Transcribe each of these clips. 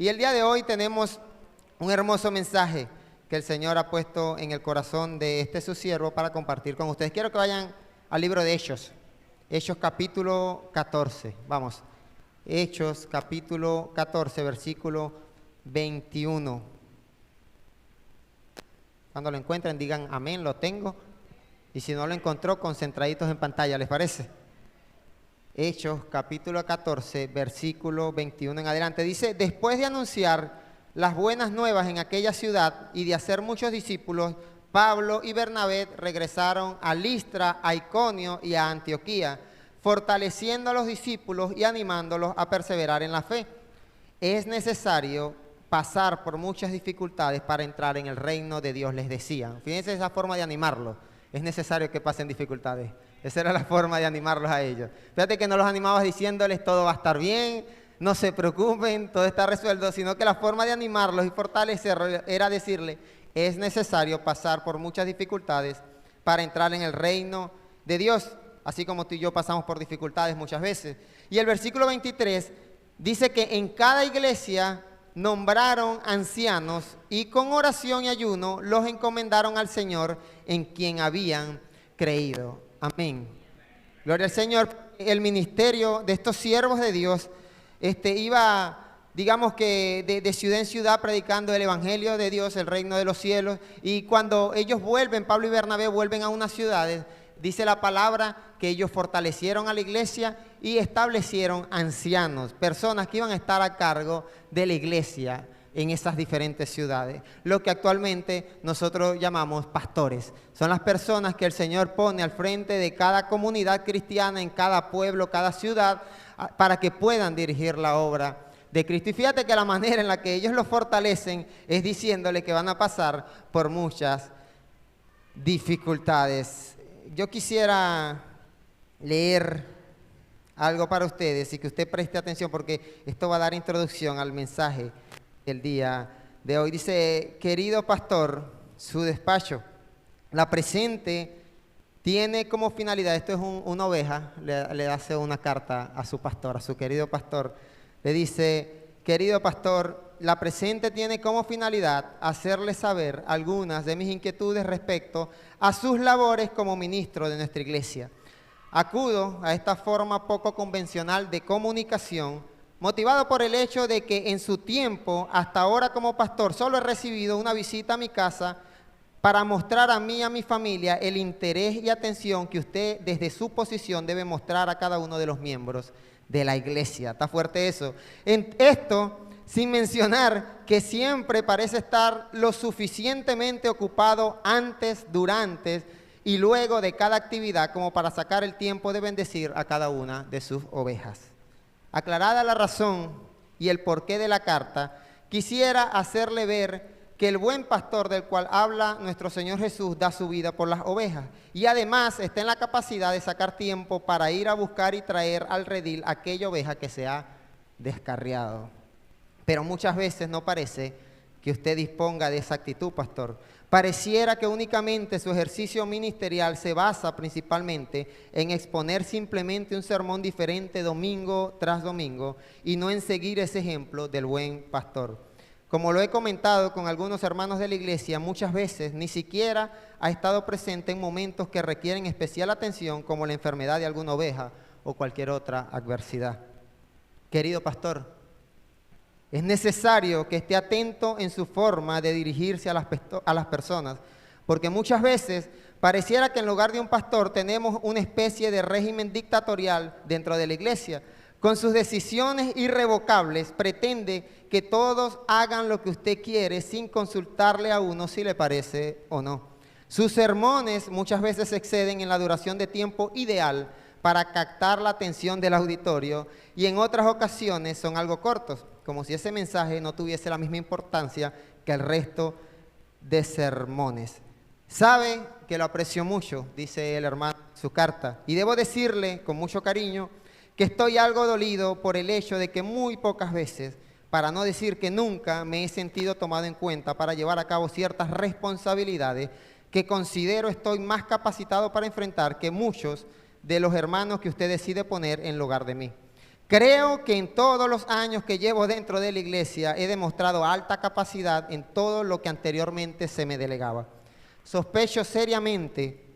Y el día de hoy tenemos un hermoso mensaje que el Señor ha puesto en el corazón de su siervo para compartir con ustedes. Quiero que vayan al libro de Hechos, Hechos capítulo 14. Vamos, Hechos capítulo 14, versículo 21. Cuando lo encuentren digan amén, lo tengo. Y si no lo encontró, concentraditos en pantalla, ¿les parece? Hechos capítulo 14, versículo 21 en adelante. Dice, después de anunciar las buenas nuevas en aquella ciudad y de hacer muchos discípulos, Pablo y Bernabé regresaron a Listra, a Iconio y a Antioquía, fortaleciendo a los discípulos y animándolos a perseverar en la fe. Es necesario pasar por muchas dificultades para entrar en el reino de Dios, les decían. Fíjense esa forma de animarlos. Es necesario que pasen dificultades. Esa era la forma de animarlos a ellos. Fíjate que no los animabas diciéndoles todo va a estar bien, no se preocupen, todo está resuelto, sino que la forma de animarlos y fortalecerlos era decirle, es necesario pasar por muchas dificultades para entrar en el reino de Dios, así como tú y yo pasamos por dificultades muchas veces. Y el versículo 23 dice que en cada iglesia nombraron ancianos y con oración y ayuno los encomendaron al Señor en quien habían creído. Amén. Gloria al Señor. El ministerio de estos siervos de Dios iba, digamos que de ciudad en ciudad predicando el evangelio de Dios, el reino de los cielos. Y cuando ellos vuelven, Pablo y Bernabé vuelven a unas ciudades, dice la palabra que ellos fortalecieron a la iglesia y establecieron ancianos, personas que iban a estar a cargo de la iglesia en esas diferentes ciudades, lo que actualmente nosotros llamamos pastores. Son las personas que el Señor pone al frente de cada comunidad cristiana, en cada pueblo, cada ciudad, para que puedan dirigir la obra de Cristo. Y fíjate que la manera en la que ellos los fortalecen es diciéndole que van a pasar por muchas dificultades. Yo quisiera leer algo para ustedes y que usted preste atención porque esto va a dar introducción al mensaje del día de hoy. Dice, querido pastor, su despacho, la presente tiene como finalidad, esto es una oveja, le hace una carta a su pastor, a su querido pastor, le dice, querido pastor, la presente tiene como finalidad hacerle saber algunas de mis inquietudes respecto a sus labores como ministro de nuestra iglesia. Acudo a esta forma poco convencional de comunicación, motivado por el hecho de que en su tiempo, hasta ahora como pastor, solo he recibido una visita a mi casa para mostrar a mí y a mi familia el interés y atención que usted desde su posición debe mostrar a cada uno de los miembros de la iglesia. ¿Está fuerte eso? Esto sin mencionar que siempre parece estar lo suficientemente ocupado antes, durante y luego de cada actividad como para sacar el tiempo de bendecir a cada una de sus ovejas. Aclarada la razón y el porqué de la carta, quisiera hacerle ver que el buen pastor del cual habla nuestro Señor Jesús da su vida por las ovejas y además está en la capacidad de sacar tiempo para ir a buscar y traer al redil aquella oveja que se ha descarriado. Pero muchas veces no parece que usted disponga de esa actitud, pastor. Pareciera que únicamente su ejercicio ministerial se basa principalmente en exponer simplemente un sermón diferente domingo tras domingo y no en seguir ese ejemplo del buen pastor. Como lo he comentado con algunos hermanos de la iglesia, muchas veces ni siquiera ha estado presente en momentos que requieren especial atención como la enfermedad de alguna oveja o cualquier otra adversidad. Querido pastor, es necesario que esté atento en su forma de dirigirse a las personas, porque muchas veces pareciera que en lugar de un pastor tenemos una especie de régimen dictatorial dentro de la iglesia. Con sus decisiones irrevocables pretende que todos hagan lo que usted quiere sin consultarle a uno si le parece o no. Sus sermones muchas veces exceden en la duración de tiempo ideal para captar la atención del auditorio y en otras ocasiones son algo cortos, como si ese mensaje no tuviese la misma importancia que el resto de sermones. Sabe que lo aprecio mucho, dice el hermano en su carta, y debo decirle con mucho cariño que estoy algo dolido por el hecho de que muy pocas veces, para no decir que nunca, me he sentido tomado en cuenta para llevar a cabo ciertas responsabilidades que considero estoy más capacitado para enfrentar que muchos de los hermanos que usted decide poner en lugar de mí. Creo que en todos los años que llevo dentro de la iglesia he demostrado alta capacidad en todo lo que anteriormente se me delegaba. Sospecho seriamente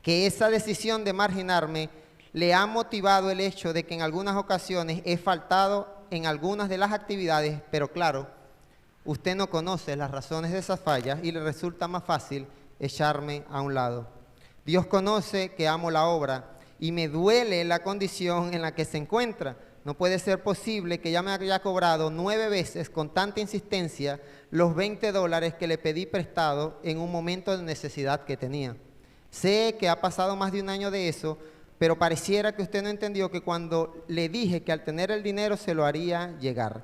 que esa decisión de marginarme le ha motivado el hecho de que en algunas ocasiones he faltado en algunas de las actividades, pero claro, usted no conoce las razones de esas fallas y le resulta más fácil echarme a un lado. Dios conoce que amo la obra y me duele la condición en la que se encuentra. No puede ser posible que ya me haya cobrado 9 veces con tanta insistencia los $20 que le pedí prestado en un momento de necesidad que tenía. Sé que ha pasado más de un año de eso, pero pareciera que usted no entendió que cuando le dije que al tener el dinero se lo haría llegar.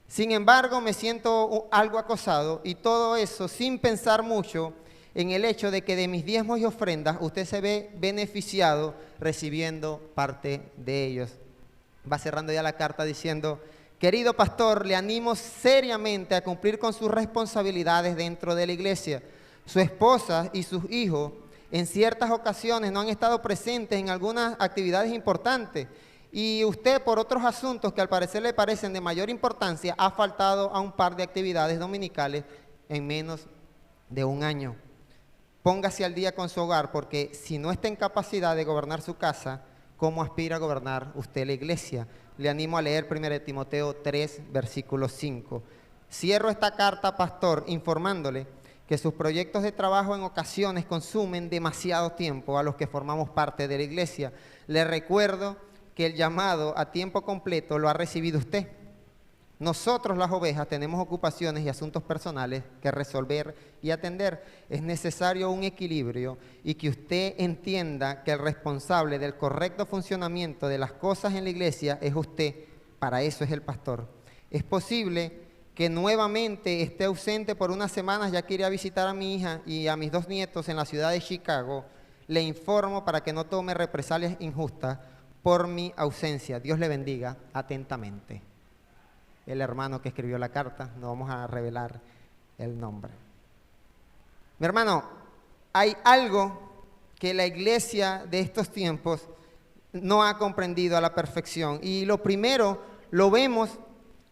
Sin embargo, me siento algo acosado y todo eso sin pensar mucho en el hecho de que de mis diezmos y ofrendas usted se ve beneficiado recibiendo parte de ellos. Va cerrando ya la carta diciendo: querido pastor, le animo seriamente a cumplir con sus responsabilidades dentro de la iglesia. Su esposa y sus hijos en ciertas ocasiones no han estado presentes en algunas actividades importantes y usted, por otros asuntos que al parecer le parecen de mayor importancia, ha faltado a un par de actividades dominicales en menos de un año. Póngase al día con su hogar, porque si no está en capacidad de gobernar su casa, ¿cómo aspira a gobernar usted la iglesia? Le animo a leer 1 Timoteo 3, versículo 5. Cierro esta carta, pastor, informándole que sus proyectos de trabajo en ocasiones consumen demasiado tiempo a los que formamos parte de la iglesia. Le recuerdo que el llamado a tiempo completo lo ha recibido usted. Nosotros, las ovejas, tenemos ocupaciones y asuntos personales que resolver y atender. Es necesario un equilibrio y que usted entienda que el responsable del correcto funcionamiento de las cosas en la iglesia es usted. Para eso es el pastor. Es posible que nuevamente esté ausente por unas semanas, ya que iré a visitar a mi hija y a mis 2 nietos en la ciudad de Chicago. Le informo para que no tome represalias injustas por mi ausencia. Dios le bendiga atentamente. El hermano que escribió la carta, no vamos a revelar el nombre. Mi hermano, hay algo que la iglesia de estos tiempos no ha comprendido a la perfección. Y lo primero lo vemos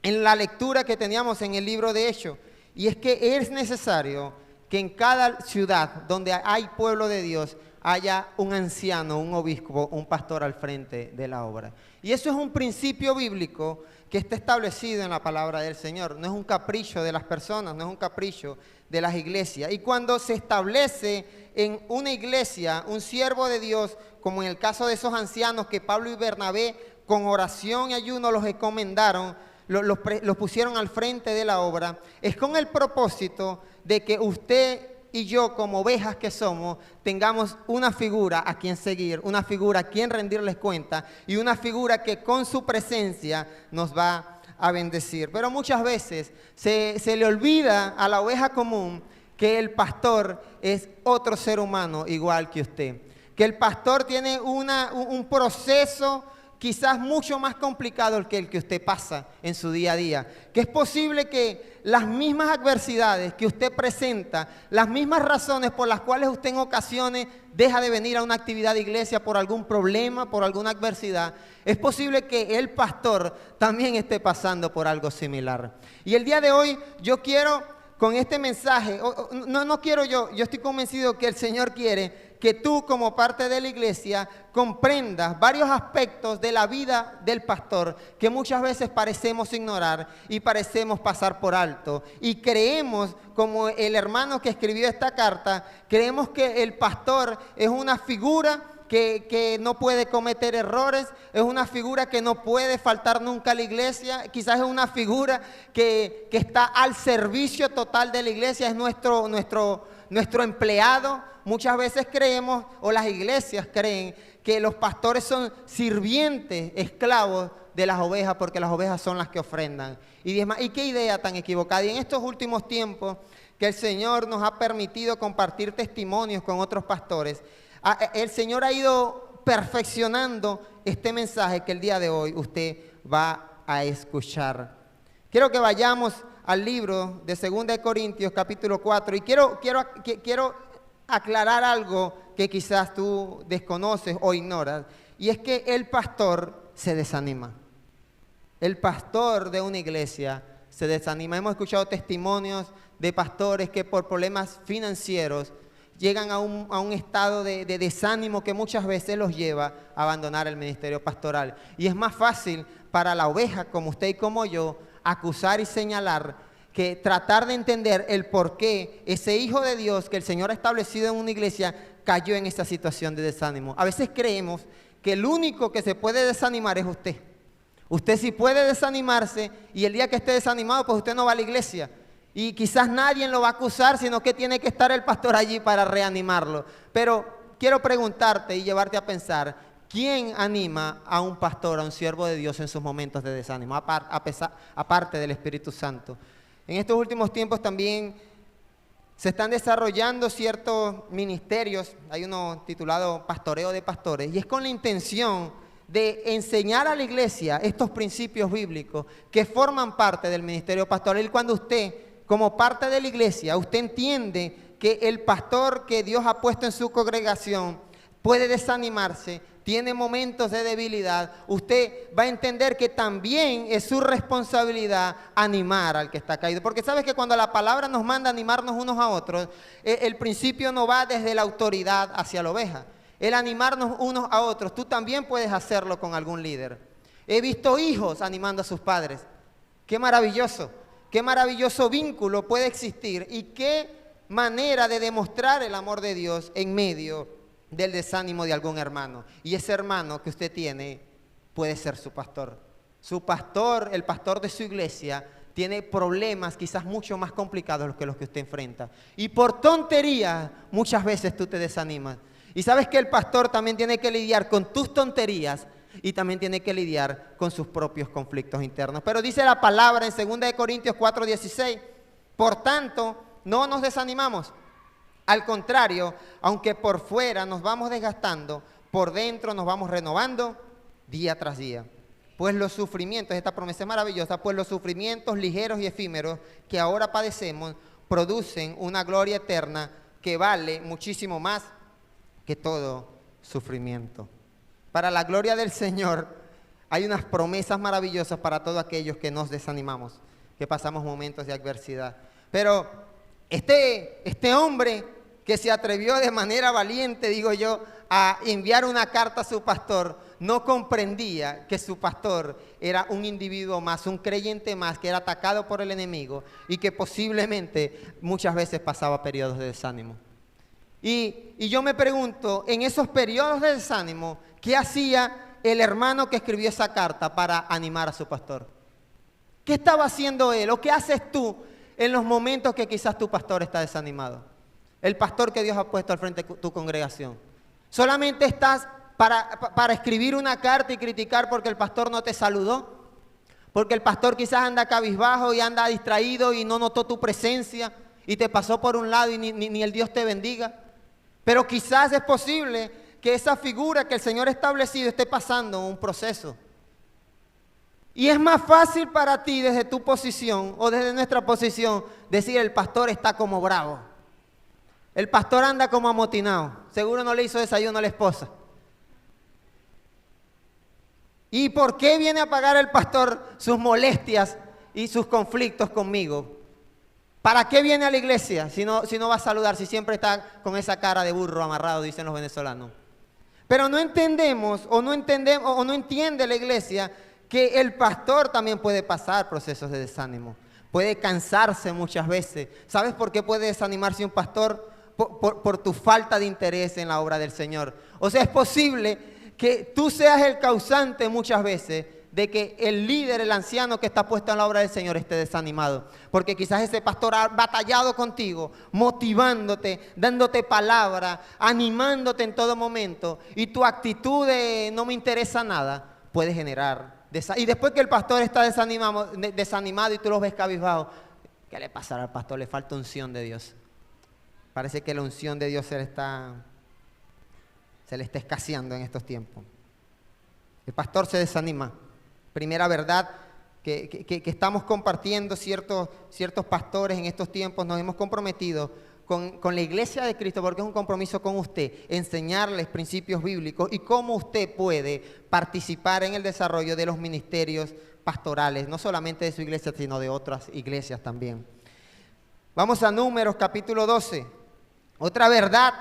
en la lectura que teníamos en el libro de Hechos. Y es que es necesario que en cada ciudad donde hay pueblo de Dios haya un anciano, un obispo, un pastor al frente de la obra. Y eso es un principio bíblico que está establecido en la palabra del Señor. No es un capricho de las personas, no es un capricho de las iglesias. Y cuando se establece en una iglesia un siervo de Dios, como en el caso de esos ancianos que Pablo y Bernabé con oración y ayuno los encomendaron, los pusieron al frente de la obra, es con el propósito de que usted y yo, como ovejas que somos, tengamos una figura a quien seguir, una figura a quien rendirles cuenta y una figura que con su presencia nos va a bendecir. Pero muchas veces se le olvida a la oveja común que el pastor es otro ser humano igual que usted, que el pastor tiene un proceso quizás mucho más complicado que el que usted pasa en su día a día, que es posible que las mismas adversidades que usted presenta, las mismas razones por las cuales usted en ocasiones deja de venir a una actividad de iglesia por algún problema, por alguna adversidad, es posible que el pastor también esté pasando por algo similar. Y el día de hoy yo quiero con este mensaje, yo estoy convencido que el Señor quiere que tú como parte de la iglesia comprendas varios aspectos de la vida del pastor que muchas veces parecemos ignorar y parecemos pasar por alto. Y creemos, como el hermano que escribió esta carta, creemos que el pastor es una figura que no puede cometer errores, es una figura que no puede faltar nunca a la iglesia, quizás es una figura que está al servicio total de la iglesia, es nuestro empleado. Muchas veces creemos, o las iglesias creen, que los pastores son sirvientes, esclavos de las ovejas, porque las ovejas son las que ofrendan. Y qué idea tan equivocada. Y en estos últimos tiempos que el Señor nos ha permitido compartir testimonios con otros pastores, el Señor ha ido perfeccionando este mensaje que el día de hoy usted va a escuchar. Quiero que vayamos al libro de 2 Corintios capítulo 4 y quiero aclarar algo que quizás tú desconoces o ignoras, y es que el pastor se desanima. el pastor de una iglesia se desanima. Hemos escuchado testimonios de pastores que por problemas financieros llegan a un estado de desánimo que muchas veces los lleva a abandonar el ministerio pastoral. Y es más fácil para la oveja, como usted y como yo, acusar y señalar, que tratar de entender el por qué ese hijo de Dios que el Señor ha establecido en una iglesia cayó en esa situación de desánimo. A veces creemos que el único que se puede desanimar es usted. Usted sí puede desanimarse y el día que esté desanimado, pues usted no va a la iglesia. Y quizás nadie lo va a acusar, sino que tiene que estar el pastor allí para reanimarlo. Pero quiero preguntarte y llevarte a pensar, ¿quién anima a un pastor, a un siervo de Dios en sus momentos de desánimo, aparte del Espíritu Santo? En estos últimos tiempos también se están desarrollando ciertos ministerios, hay uno titulado Pastoreo de Pastores, y es con la intención de enseñar a la iglesia estos principios bíblicos que forman parte del ministerio pastoral. Y cuando usted, como parte de la iglesia, usted entiende que el pastor que Dios ha puesto en su congregación puede desanimarse, tiene momentos de debilidad, usted va a entender que también es su responsabilidad animar al que está caído. Porque sabes que cuando la palabra nos manda a animarnos unos a otros, el principio no va desde la autoridad hacia la oveja. El animarnos unos a otros, tú también puedes hacerlo con algún líder. He visto hijos animando a sus padres. Qué maravilloso vínculo puede existir y qué manera de demostrar el amor de Dios en medio del desánimo de algún hermano. Y ese hermano que usted tiene puede ser su pastor. Su pastor, el pastor de su iglesia, tiene problemas quizás mucho más complicados que los que usted enfrenta. Y por tonterías muchas veces tú te desanimas. Y sabes que el pastor también tiene que lidiar con tus tonterías y también tiene que lidiar con sus propios conflictos internos. Pero dice la palabra en 2 Corintios 4:16, por tanto, no nos desanimamos. Al contrario, aunque por fuera nos vamos desgastando, por dentro nos vamos renovando día tras día. Pues los sufrimientos, esta promesa es maravillosa, pues los sufrimientos ligeros y efímeros que ahora padecemos producen una gloria eterna que vale muchísimo más que todo sufrimiento. Para la gloria del Señor hay unas promesas maravillosas para todos aquellos que nos desanimamos, que pasamos momentos de adversidad. Pero este hombre que se atrevió de manera valiente, digo yo, a enviar una carta a su pastor, no comprendía que su pastor era un individuo más, un creyente más, que era atacado por el enemigo y que posiblemente muchas veces pasaba periodos de desánimo. Y yo me pregunto, en esos periodos de desánimo, ¿qué hacía el hermano que escribió esa carta para animar a su pastor? ¿Qué estaba haciendo él? ¿O qué haces tú en los momentos que quizás tu pastor está desanimado? El pastor que Dios ha puesto al frente de tu congregación. ¿Solamente estás para escribir una carta y criticar porque el pastor no te saludó? Porque el pastor quizás anda cabizbajo y anda distraído y no notó tu presencia y te pasó por un lado y ni el Dios te bendiga. Pero quizás es posible que esa figura que el Señor ha establecido esté pasando un proceso. Y es más fácil para ti desde tu posición o desde nuestra posición decir el pastor está como bravo. El pastor anda como amotinado. Seguro no le hizo desayuno a la esposa. ¿Y por qué viene a pagar el pastor sus molestias y sus conflictos conmigo? ¿Para qué viene a la iglesia si no va a saludar, si siempre está con esa cara de burro amarrado, dicen los venezolanos? Pero no entendemos o no entiende la iglesia que el pastor también puede pasar procesos de desánimo. Puede cansarse muchas veces. ¿Sabes por qué puede desanimarse un pastor? Por tu falta de interés en la obra del Señor. O sea, es posible que tú seas el causante muchas veces de que el líder, el anciano que está puesto en la obra del Señor esté desanimado. Porque quizás ese pastor ha batallado contigo, motivándote, dándote palabra, animándote en todo momento. Y tu actitud de no me interesa nada puede generar. Y después que el pastor está desanimado y tú lo ves cabizbajo, ¿qué le pasará al pastor? Le falta unción de Dios. Parece que la unción de Dios se le está escaseando en estos tiempos. El pastor se desanima. Primera verdad que estamos compartiendo ciertos pastores en estos tiempos, nos hemos comprometido con la iglesia de Cristo, porque es un compromiso con usted, enseñarles principios bíblicos y cómo usted puede participar en el desarrollo de los ministerios pastorales, no solamente de su iglesia, sino de otras iglesias también. Vamos a Números capítulo 12. Otra verdad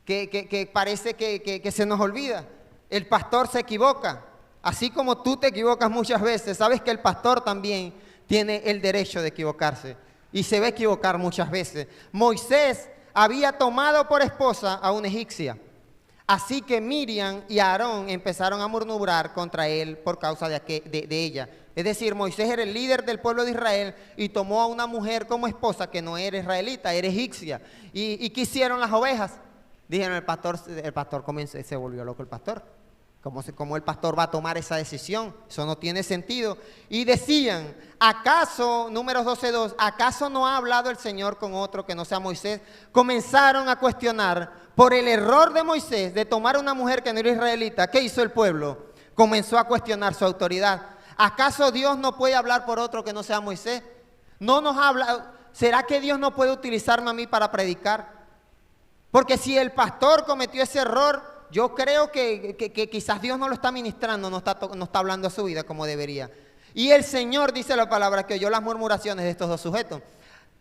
que parece que se nos olvida. El pastor se equivoca, así como tú te equivocas muchas veces. Sabes que el pastor también tiene el derecho de equivocarse y se va a equivocar muchas veces. Moisés había tomado por esposa a una egipcia. Así que Miriam y Aarón empezaron a murmurar contra él por causa de ella. Es decir, Moisés era el líder del pueblo de Israel y tomó a una mujer como esposa que no era israelita, era egipcia. ¿Y qué hicieron las ovejas? Dijeron, el pastor comenzó, se volvió loco el pastor. ¿Cómo el pastor va a tomar esa decisión? Eso no tiene sentido. Y decían, ¿acaso, Números 12:2, acaso no ha hablado el Señor con otro que no sea Moisés? Comenzaron a cuestionar por el error de Moisés de tomar una mujer que no era israelita. ¿Qué hizo el pueblo? Comenzó a cuestionar su autoridad. ¿Acaso Dios no puede hablar por otro que no sea Moisés? No nos habla. ¿Será que Dios no puede utilizarme a mí para predicar? Porque si el pastor cometió ese error, yo creo que quizás Dios no lo está ministrando, no está hablando a su vida como debería. Y el Señor dice la palabra que oyó las murmuraciones de estos dos sujetos.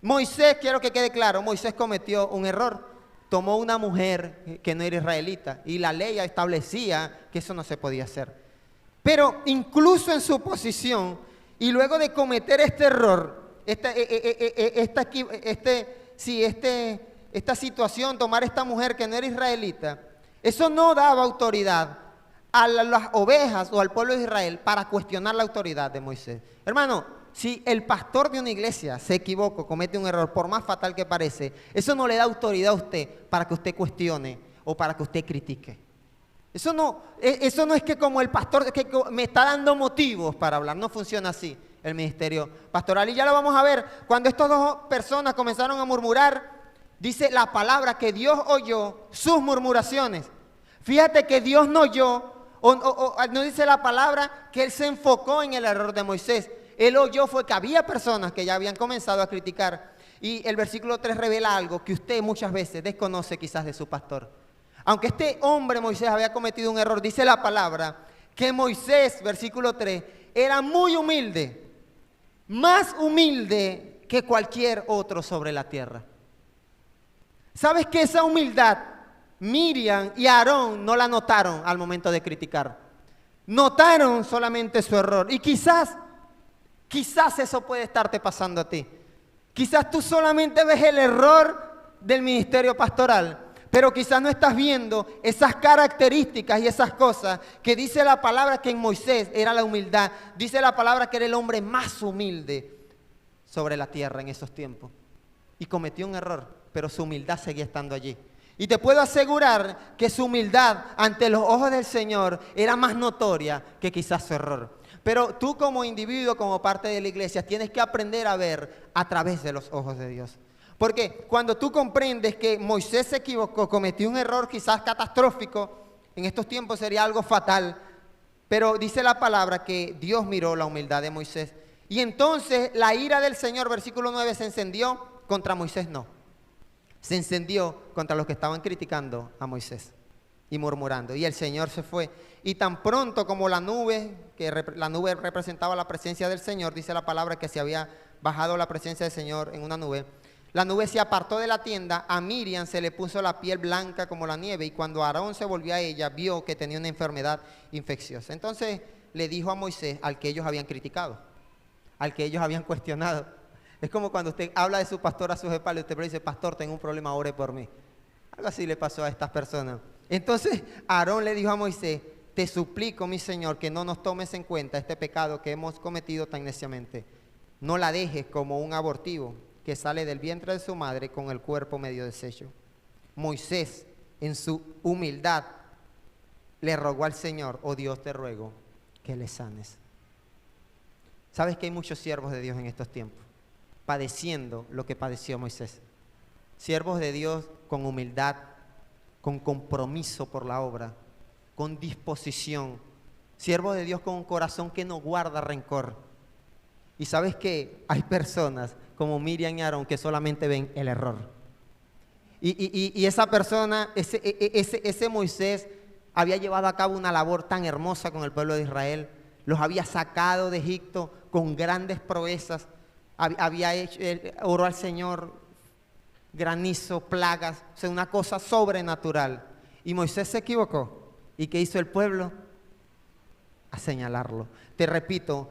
Moisés, quiero que quede claro, Moisés cometió un error. Tomó una mujer que no era israelita y la ley establecía que eso no se podía hacer. Pero incluso en su posición y luego de cometer este error, esta situación, tomar esta mujer que no era israelita, eso no daba autoridad a las ovejas o al pueblo de Israel para cuestionar la autoridad de Moisés. Hermano, si el pastor de una iglesia se equivoca, comete un error, por más fatal que parece, eso no le da autoridad a usted para que usted cuestione o para que usted critique. Eso no es que como el pastor que me está dando motivos para hablar, no funciona así el ministerio pastoral. Y ya lo vamos a ver, cuando estas dos personas comenzaron a murmurar, dice la palabra que Dios oyó sus murmuraciones. Fíjate que Dios no oyó, no dice la palabra que Él se enfocó en el error de Moisés. Él oyó fue que había personas que ya habían comenzado a criticar. Y el versículo 3 revela algo que usted muchas veces desconoce quizás de su pastor. Aunque este hombre Moisés había cometido un error, dice la palabra que Moisés, versículo 3, era muy humilde, más humilde que cualquier otro sobre la tierra. ¿Sabes que esa humildad Miriam y Aarón no la notaron al momento de criticar? Notaron solamente su error. Y quizás eso puede estarte pasando a ti. Quizás tú solamente ves el error del ministerio pastoral, pero quizás no estás viendo esas características y esas cosas que dice la palabra que en Moisés era la humildad. Dice la palabra que era el hombre más humilde sobre la tierra en esos tiempos. Y cometió un error, pero su humildad seguía estando allí. Y te puedo asegurar que su humildad ante los ojos del Señor era más notoria que quizás su error. Pero tú como individuo, como parte de la iglesia, tienes que aprender a ver a través de los ojos de Dios. Porque cuando tú comprendes que Moisés se equivocó, cometió un error quizás catastrófico, en estos tiempos sería algo fatal, pero dice la palabra que Dios miró la humildad de Moisés. Y entonces la ira del Señor, versículo 9, se encendió, contra Moisés no. Se encendió contra los que estaban criticando a Moisés y murmurando. Y el Señor se fue. Y tan pronto como la nube representaba la presencia del Señor, dice la palabra que se había bajado la presencia del Señor en una nube, la nube se apartó de la tienda, a Miriam se le puso la piel blanca como la nieve y cuando Aarón se volvió a ella, vio que tenía una enfermedad infecciosa. Entonces le dijo a Moisés, al que ellos habían criticado, al que ellos habían cuestionado. Es como cuando usted habla de su pastor a sus espaldas y usted le dice, pastor, tengo un problema, ore por mí. Algo así le pasó a estas personas. Entonces Aarón le dijo a Moisés, te suplico, mi Señor, que no nos tomes en cuenta este pecado que hemos cometido tan neciamente. No la dejes como un abortivo que sale del vientre de su madre con el cuerpo medio deshecho. Moisés, en su humildad, le rogó al Señor, oh Dios, te ruego que le sanes. ¿Sabes que hay muchos siervos de Dios en estos tiempos? Padeciendo lo que padeció Moisés. Siervos de Dios con humildad, con compromiso por la obra, con disposición. Siervos de Dios con un corazón que no guarda rencor. Y sabes que hay personas como Miriam y Aarón que solamente ven el error. Y esa persona, ese Moisés había llevado a cabo una labor tan hermosa con el pueblo de Israel. los había sacado de Egipto con grandes proezas, había hecho, oró al Señor, granizo, plagas, o sea, una cosa sobrenatural. Y Moisés se equivocó. ¿Y qué hizo el pueblo? A señalarlo. Te repito,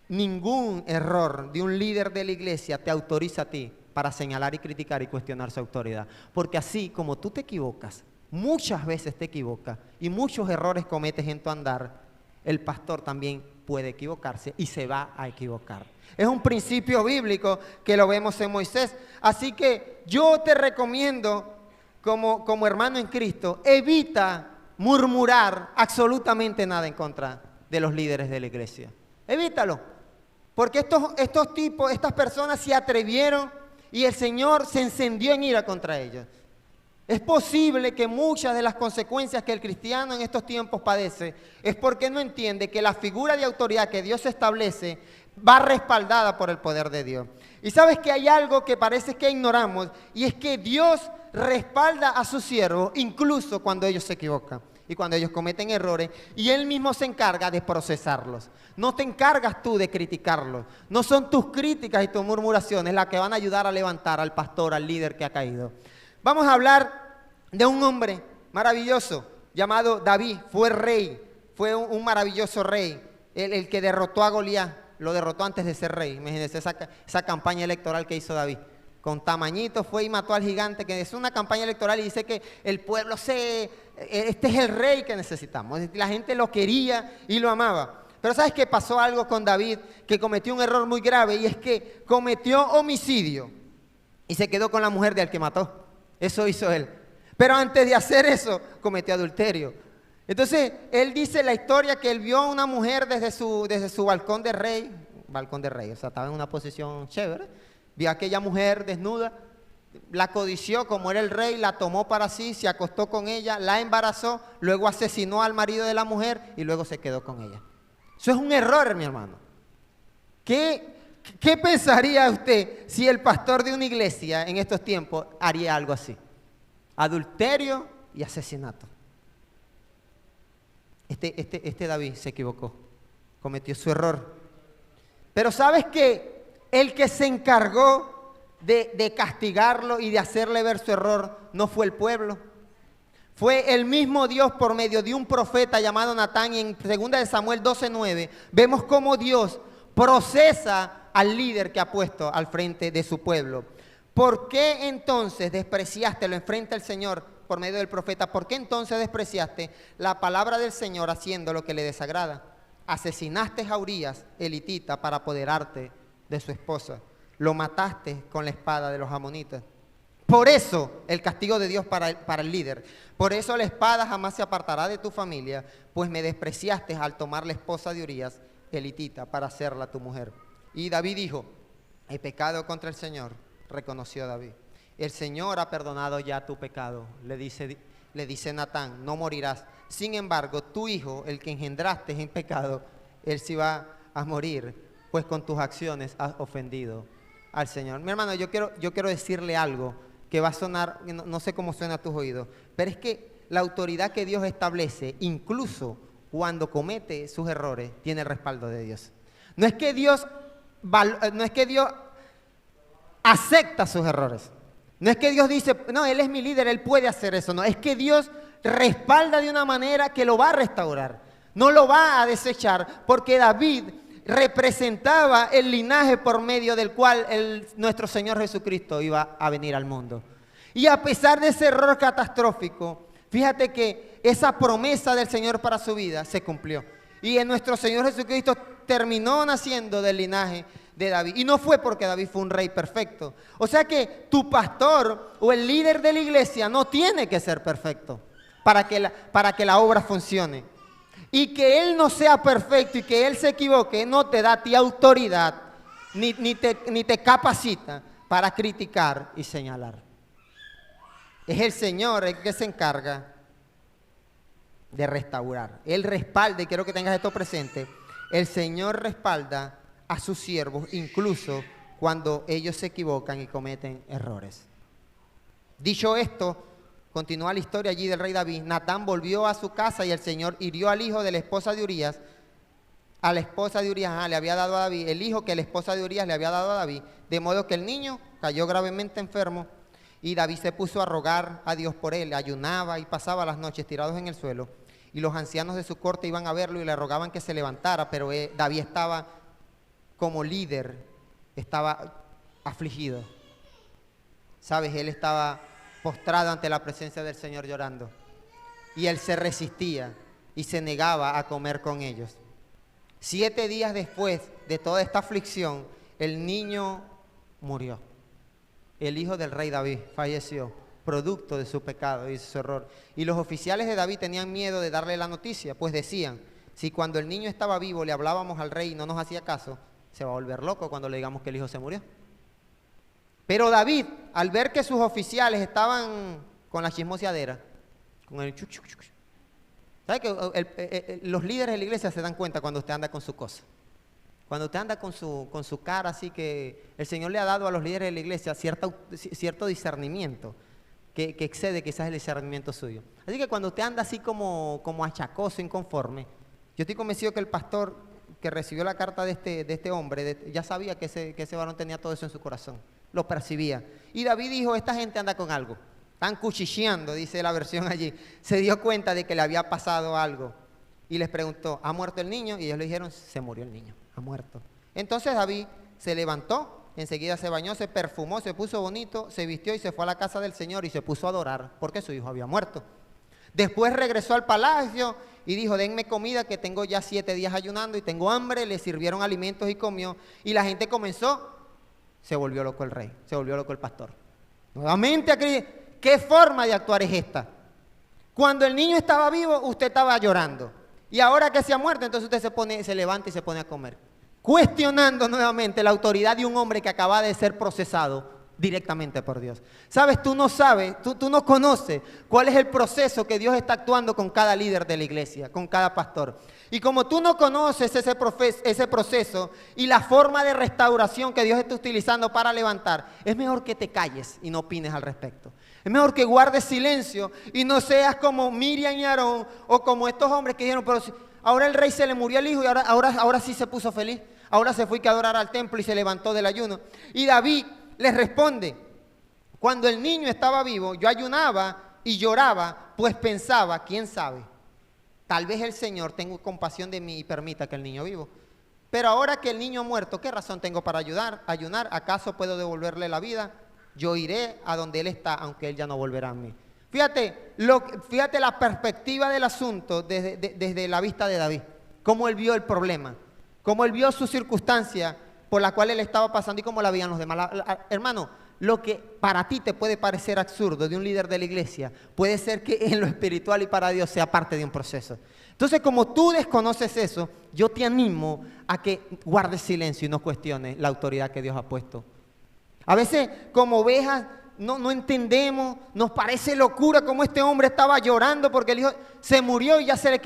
ningún error de un líder de la iglesia te autoriza a ti para señalar y criticar y cuestionar su autoridad. Porque así como tú te equivocas, muchas veces te equivocas y muchos errores cometes en tu andar, el pastor también puede equivocarse y se va a equivocar. Es un principio bíblico que lo vemos en Moisés. Así que yo te recomiendo, como hermano en Cristo, evita murmurar absolutamente nada en contra de los líderes de la iglesia. Evítalo. Porque estos tipos, estas personas se atrevieron y el Señor se encendió en ira contra ellos. Es posible que muchas de las consecuencias que el cristiano en estos tiempos padece es porque no entiende que la figura de autoridad que Dios establece va respaldada por el poder de Dios. Y sabes que hay algo que parece que ignoramos, y es que Dios respalda a sus siervos incluso cuando ellos se equivocan y cuando ellos cometen errores, y Él mismo se encarga de procesarlos. No te encargas tú de criticarlos. No son tus críticas y tus murmuraciones las que van a ayudar a levantar al pastor, al líder que ha caído. Vamos a hablar de un hombre maravilloso llamado David. Fue rey, fue un maravilloso rey, el que derrotó a Goliat. Lo derrotó antes de ser rey. Imagínense esa campaña electoral que hizo David. Con tamañito fue y mató al gigante, que es una campaña electoral y dice que el pueblo este es el rey que necesitamos. La gente lo quería y lo amaba. Pero ¿sabes qué? Pasó algo con David que cometió un error muy grave, y es que cometió homicidio y se quedó con la mujer del que mató. Eso hizo él. Pero antes de hacer eso, cometió adulterio. Entonces, él dice la historia que él vio a una mujer desde su balcón de rey, o sea, estaba en una posición chévere, vio a aquella mujer desnuda, la codició como era el rey, la tomó para sí, se acostó con ella, la embarazó, luego asesinó al marido de la mujer y luego se quedó con ella. Eso es un error, mi hermano. ¿Qué pensaría usted si el pastor de una iglesia en estos tiempos haría algo así? Adulterio y asesinato. Este David se equivocó, cometió su error. Pero ¿sabes qué? El que se encargó de castigarlo y de hacerle ver su error no fue el pueblo. Fue el mismo Dios por medio de un profeta llamado Natán. Y en 2 Samuel 12:9 vemos cómo Dios procesa al líder que ha puesto al frente de su pueblo. ¿Por qué entonces despreciaste lo enfrente al Señor por medio del profeta? ¿Por qué entonces despreciaste la palabra del Señor haciendo lo que le desagrada? Asesinaste a Urías, elitita, para apoderarte de su esposa. Lo mataste con la espada de los amonitas. Por eso el castigo de Dios para el líder. Por eso la espada jamás se apartará de tu familia, pues me despreciaste al tomar la esposa de Urías, elitita, para hacerla tu mujer. Y David dijo, he pecado contra el Señor, reconoció David. El Señor ha perdonado ya tu pecado, le dice Natán, no morirás. Sin embargo, tu hijo, el que engendraste en pecado, él sí va a morir, pues con tus acciones has ofendido al Señor. Mi hermano, yo quiero decirle algo que va a sonar, no sé cómo suena a tus oídos, pero es que la autoridad que Dios establece, incluso cuando comete sus errores, tiene el respaldo de Dios. No es que Dios acepta sus errores. No es que Dios dice, no, Él es mi líder, Él puede hacer eso. No, es que Dios respalda de una manera que lo va a restaurar. No lo va a desechar, porque David representaba el linaje por medio del cual nuestro Señor Jesucristo iba a venir al mundo. Y a pesar de ese error catastrófico, fíjate que esa promesa del Señor para su vida se cumplió. Y en nuestro Señor Jesucristo terminó naciendo del linaje de David. Y no fue porque David fue un rey perfecto. O sea que tu pastor o el líder de la iglesia no tiene que ser perfecto para que la obra funcione. Y que él no sea perfecto y que él se equivoque no te da a ti autoridad ni te capacita para criticar y señalar. Es el Señor el que se encarga de restaurar. Él respalda, y quiero que tengas esto presente, el Señor respalda a sus siervos incluso cuando ellos se equivocan y cometen errores. Dicho esto, continúa la historia allí del rey David. Natán volvió a su casa y el Señor hirió al hijo de la esposa de Urías a la esposa de Urías, le había dado a David, el hijo que la esposa de Urías le había dado a David, de modo que el niño cayó gravemente enfermo y David se puso a rogar a Dios por él, ayunaba y pasaba las noches tirados en el suelo y los ancianos de su corte iban a verlo y le rogaban que se levantara, pero David estaba como líder, estaba afligido. ¿Sabes? Él estaba postrado ante la presencia del Señor llorando y él se resistía y se negaba a comer con ellos. 7 días después de toda esta aflicción, el niño murió. El hijo del rey David falleció, producto de su pecado y de su error. Y los oficiales de David tenían miedo de darle la noticia, pues decían, si cuando el niño estaba vivo le hablábamos al rey y no nos hacía caso, se va a volver loco cuando le digamos que el hijo se murió. Pero David, al ver que sus oficiales estaban con la chismoseadera, con el chuc, chuc, chuc, ¿sabe que los líderes de la iglesia se dan cuenta cuando usted anda con su cosa? Cuando usted anda con su cara así, que el Señor le ha dado a los líderes de la iglesia cierto discernimiento que excede quizás el discernimiento suyo. Así que cuando usted anda así como achacoso, inconforme, yo estoy convencido que el pastor que recibió la carta de este hombre ya sabía que ese varón tenía todo eso en su corazón, lo percibía. Y David dijo, esta gente anda con algo. Están cuchicheando, dice la versión allí. Se dio cuenta de que le había pasado algo. Y les preguntó, ¿ha muerto el niño? Y ellos le dijeron, se murió el niño, ha muerto. Entonces David se levantó, enseguida se bañó, se perfumó, se puso bonito, se vistió y se fue a la casa del Señor y se puso a adorar, porque su hijo había muerto. Después regresó al palacio y dijo, denme comida que tengo ya 7 días ayunando y tengo hambre. Le sirvieron alimentos y comió. Y la gente comenzó, se volvió loco el rey, se volvió loco el pastor. Nuevamente aquí, ¿qué forma de actuar es esta? Cuando el niño estaba vivo, usted estaba llorando. Y ahora que se ha muerto, entonces usted se levanta y se pone a comer. Cuestionando nuevamente la autoridad de un hombre que acaba de ser procesado directamente por Dios. ¿Sabes? Tú no sabes, tú no conoces cuál es el proceso que Dios está actuando con cada líder de la iglesia, con cada pastor. Y como tú no conoces ese proceso y la forma de restauración que Dios está utilizando para levantar, es mejor que te calles y no opines al respecto. Es mejor que guardes silencio y no seas como Miriam y Aarón o como estos hombres que dijeron, pero ahora el rey se le murió el hijo y ahora sí se puso feliz. Ahora se fue a adorar al templo y se levantó del ayuno. Y David les responde, cuando el niño estaba vivo, yo ayunaba y lloraba, pues pensaba, ¿quién sabe? Tal vez el Señor tenga compasión de mí y permita que el niño vivo. Pero ahora que el niño ha muerto, ¿qué razón tengo para ayunar? ¿Acaso puedo devolverle la vida? Yo iré a donde él está, aunque él ya no volverá a mí. Fíjate la perspectiva del asunto desde la vista de David. Cómo él vio el problema, cómo él vio su circunstancia por la cual él estaba pasando y cómo la veían los demás. Hermano, lo que para ti te puede parecer absurdo de un líder de la iglesia, puede ser que en lo espiritual y para Dios sea parte de un proceso. Entonces, como tú desconoces eso, yo te animo a que guardes silencio y no cuestiones la autoridad que Dios ha puesto. A veces, como ovejas, no entendemos, nos parece locura como este hombre estaba llorando porque el hijo se murió y ya se le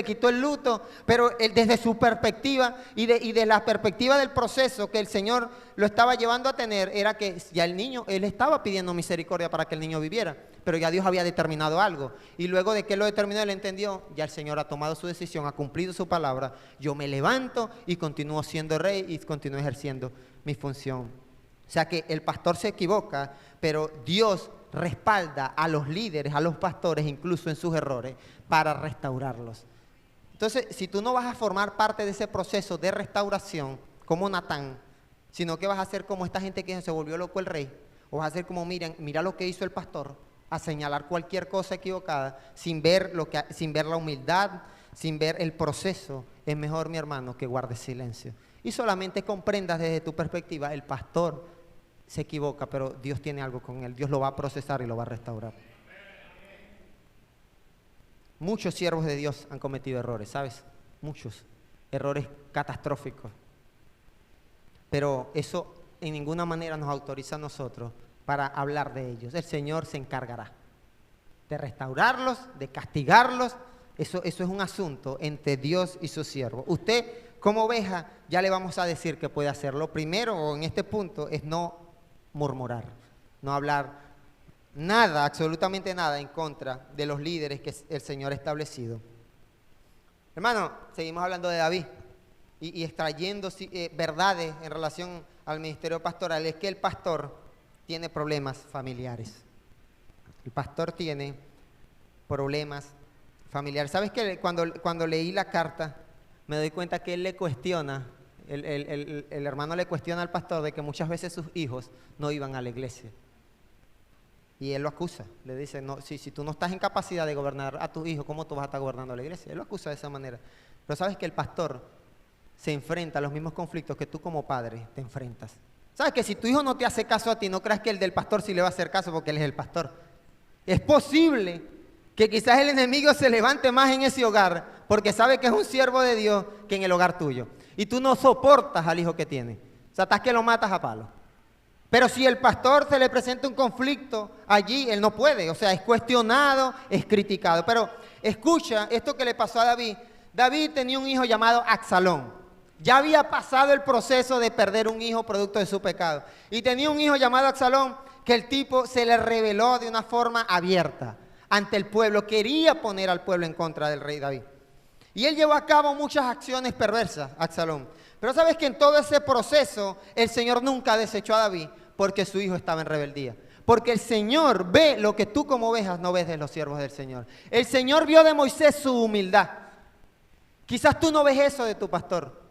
quitó el luto, pero desde su perspectiva y de la perspectiva del proceso que el Señor lo estaba llevando a tener, era que ya el niño, él estaba pidiendo misericordia para que el niño viviera, pero ya Dios había determinado algo, y luego de que él lo determinó, él entendió, ya el Señor ha tomado su decisión, ha cumplido su palabra, yo me levanto y continúo siendo rey y continúo ejerciendo mi función. O sea que el pastor se equivoca, pero Dios respalda a los líderes, a los pastores, incluso en sus errores, para restaurarlos. Entonces, si tú no vas a formar parte de ese proceso de restauración, como Natán, sino que vas a ser como esta gente que se volvió loco el rey, o vas a ser como mira lo que hizo el pastor, a señalar cualquier cosa equivocada, sin ver la humildad, sin ver el proceso, es mejor, mi hermano, que guardes silencio. Y solamente comprendas desde tu perspectiva, el pastor se equivoca, pero Dios tiene algo con él. Dios lo va a procesar y lo va a restaurar. Muchos siervos de Dios han cometido errores, ¿sabes? Muchos errores catastróficos. Pero eso en ninguna manera nos autoriza a nosotros para hablar de ellos. El Señor se encargará de restaurarlos, de castigarlos. Eso es un asunto entre Dios y su siervo. Usted, como oveja, ya le vamos a decir que puede hacer. Lo primero en este punto es no murmurar, no hablar nada, absolutamente nada en contra de los líderes que el Señor ha establecido. Hermano, seguimos hablando de David. y extrayendo verdades en relación al ministerio pastoral, es que el pastor tiene problemas familiares. El pastor tiene problemas familiares. ¿Sabes que cuando leí la carta me doy cuenta que él le cuestiona, el hermano le cuestiona al pastor de que muchas veces sus hijos no iban a la iglesia? Y él lo acusa, le dice, no, si tú no estás en capacidad de gobernar a tus hijos, ¿cómo tú vas a estar gobernando la iglesia? Él lo acusa de esa manera. Pero sabes que el pastor se enfrenta a los mismos conflictos que tú como padre te enfrentas. ¿Sabes que si tu hijo no te hace caso a ti, no creas que el del pastor sí le va a hacer caso porque él es el pastor? Es posible que quizás el enemigo se levante más en ese hogar porque sabe que es un siervo de Dios que en el hogar tuyo. Y tú no soportas al hijo que tiene. O sea, estás que lo matas a palo. Pero si el pastor se le presenta un conflicto allí, él no puede. O sea, es cuestionado, es criticado. Pero escucha esto que le pasó a David. David tenía un hijo llamado Absalón. Ya había pasado el proceso de perder un hijo producto de su pecado. Y tenía un hijo llamado Absalón que el tipo se le rebeló de una forma abierta ante el pueblo. Quería poner al pueblo en contra del rey David. Y él llevó a cabo muchas acciones perversas, Absalón. Pero sabes que en todo ese proceso el Señor nunca desechó a David porque su hijo estaba en rebeldía. Porque el Señor ve lo que tú como ovejas no ves de los siervos del Señor. El Señor vio de Moisés su humildad. Quizás tú no ves eso de tu pastor.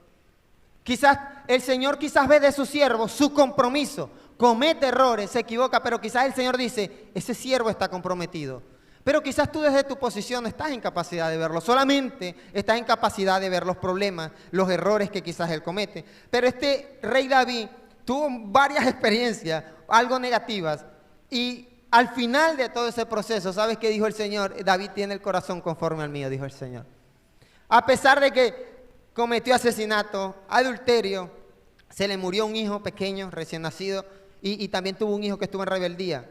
Quizás el Señor ve de su siervo su compromiso. Comete errores, se equivoca, pero quizás el Señor dice, ese siervo está comprometido. Pero quizás tú desde tu posición no estás en capacidad de verlo, solamente estás en capacidad de ver los problemas, los errores que quizás él comete. Pero este rey David tuvo varias experiencias, algo negativas, y al final de todo ese proceso, ¿sabes qué dijo el Señor? David tiene el corazón conforme al mío, dijo el Señor. A pesar de que cometió asesinato, adulterio, se le murió un hijo pequeño, recién nacido, y también tuvo un hijo que estuvo en rebeldía.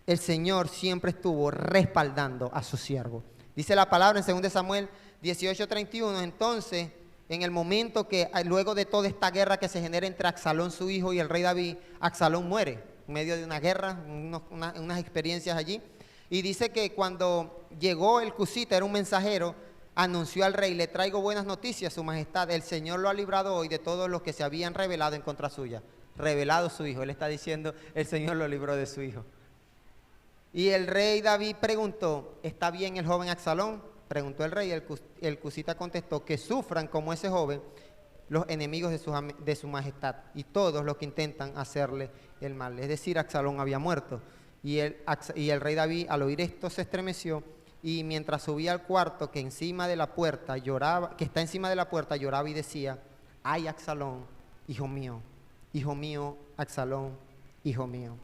El Señor siempre estuvo respaldando a su siervo. Dice la palabra en 2 Samuel 18:31, entonces, en el momento que luego de toda esta guerra que se genera entre Absalón, su hijo, y el rey David, Absalón muere en medio de una guerra, unas experiencias allí. Y dice que cuando llegó el cusita, era un mensajero, anunció al rey, le traigo buenas noticias, su majestad, el Señor lo ha librado hoy de todos los que se habían rebelado en contra suya. Revelado su hijo, él está diciendo, el Señor lo libró de su hijo. Y el rey David preguntó, ¿está bien el joven Absalón? Preguntó el rey, el cusita contestó, que sufran como ese joven los enemigos de su majestad y todos los que intentan hacerle el mal. Es decir, Absalón había muerto. Y el rey David al oír esto se estremeció y mientras subía al cuarto que encima de la puerta lloraba, que está encima de la puerta, lloraba y decía, ay Absalón, hijo mío, Absalón, hijo mío.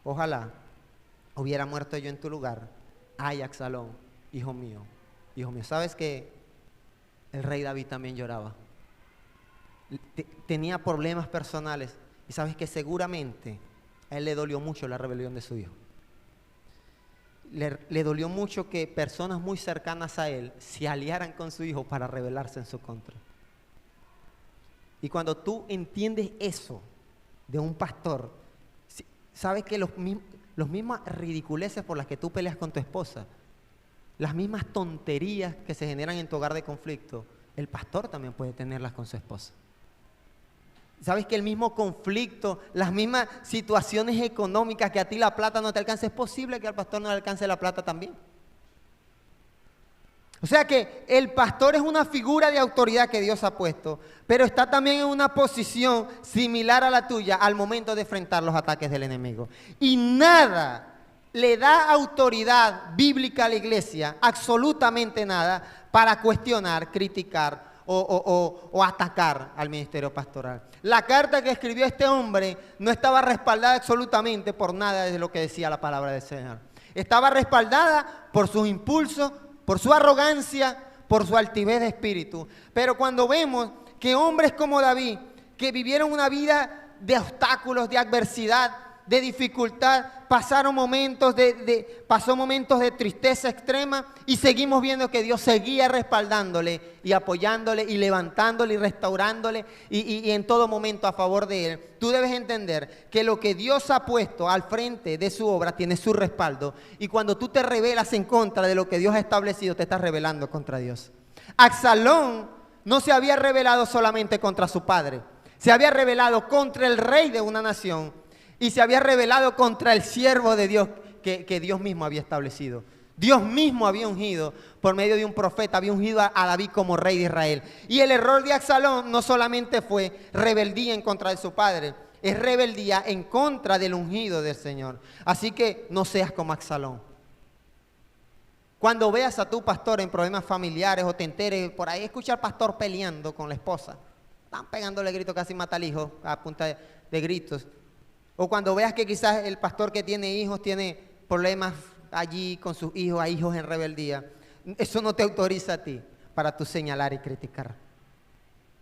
Ojalá hubiera muerto yo en tu lugar. Ay, Absalón, hijo mío, hijo mío. ¿Sabes que el rey David también lloraba? Tenía problemas personales. Y sabes que seguramente a él le dolió mucho la rebelión de su hijo. Le dolió mucho que personas muy cercanas a él se aliaran con su hijo para rebelarse en su contra. Y cuando tú entiendes eso de un pastor, sabes que los mismas ridiculeces por las que tú peleas con tu esposa, las mismas tonterías que se generan en tu hogar de conflicto, el pastor también puede tenerlas con su esposa. Sabes que el mismo conflicto, las mismas situaciones económicas que a ti la plata no te alcanza, es posible que al pastor no le alcance la plata también. O sea que el pastor es una figura de autoridad que Dios ha puesto, pero está también en una posición similar a la tuya al momento de enfrentar los ataques del enemigo. Y nada le da autoridad bíblica a la iglesia, absolutamente nada, para cuestionar, criticar o atacar al ministerio pastoral. La carta que escribió este hombre no estaba respaldada absolutamente por nada de lo que decía la palabra del Señor. Estaba respaldada por sus impulsos, por su arrogancia, por su altivez de espíritu. Pero cuando vemos que hombres como David, que vivieron una vida de obstáculos, de adversidad, de dificultad, pasó momentos de tristeza extrema y seguimos viendo que Dios seguía respaldándole y apoyándole y levantándole y restaurándole y en todo momento a favor de él. Tú debes entender que lo que Dios ha puesto al frente de su obra tiene su respaldo, y cuando tú te rebelas en contra de lo que Dios ha establecido, te estás rebelando contra Dios. Absalón no se había rebelado solamente contra su padre, se había rebelado contra el rey de una nación y se había rebelado contra el siervo de Dios que Dios mismo había establecido. Dios mismo había ungido, por medio de un profeta, había ungido a David como rey de Israel. Y el error de Absalón no solamente fue rebeldía en contra de su padre, es rebeldía en contra del ungido del Señor. Así que no seas como Absalón. Cuando veas a tu pastor en problemas familiares o te enteres, por ahí escucha al pastor peleando con la esposa, están pegándole gritos, casi mata al hijo a punta de gritos. O cuando veas que quizás el pastor que tiene hijos tiene problemas allí con sus hijos, a hijos en rebeldía, eso no te autoriza a ti para tú señalar y criticar.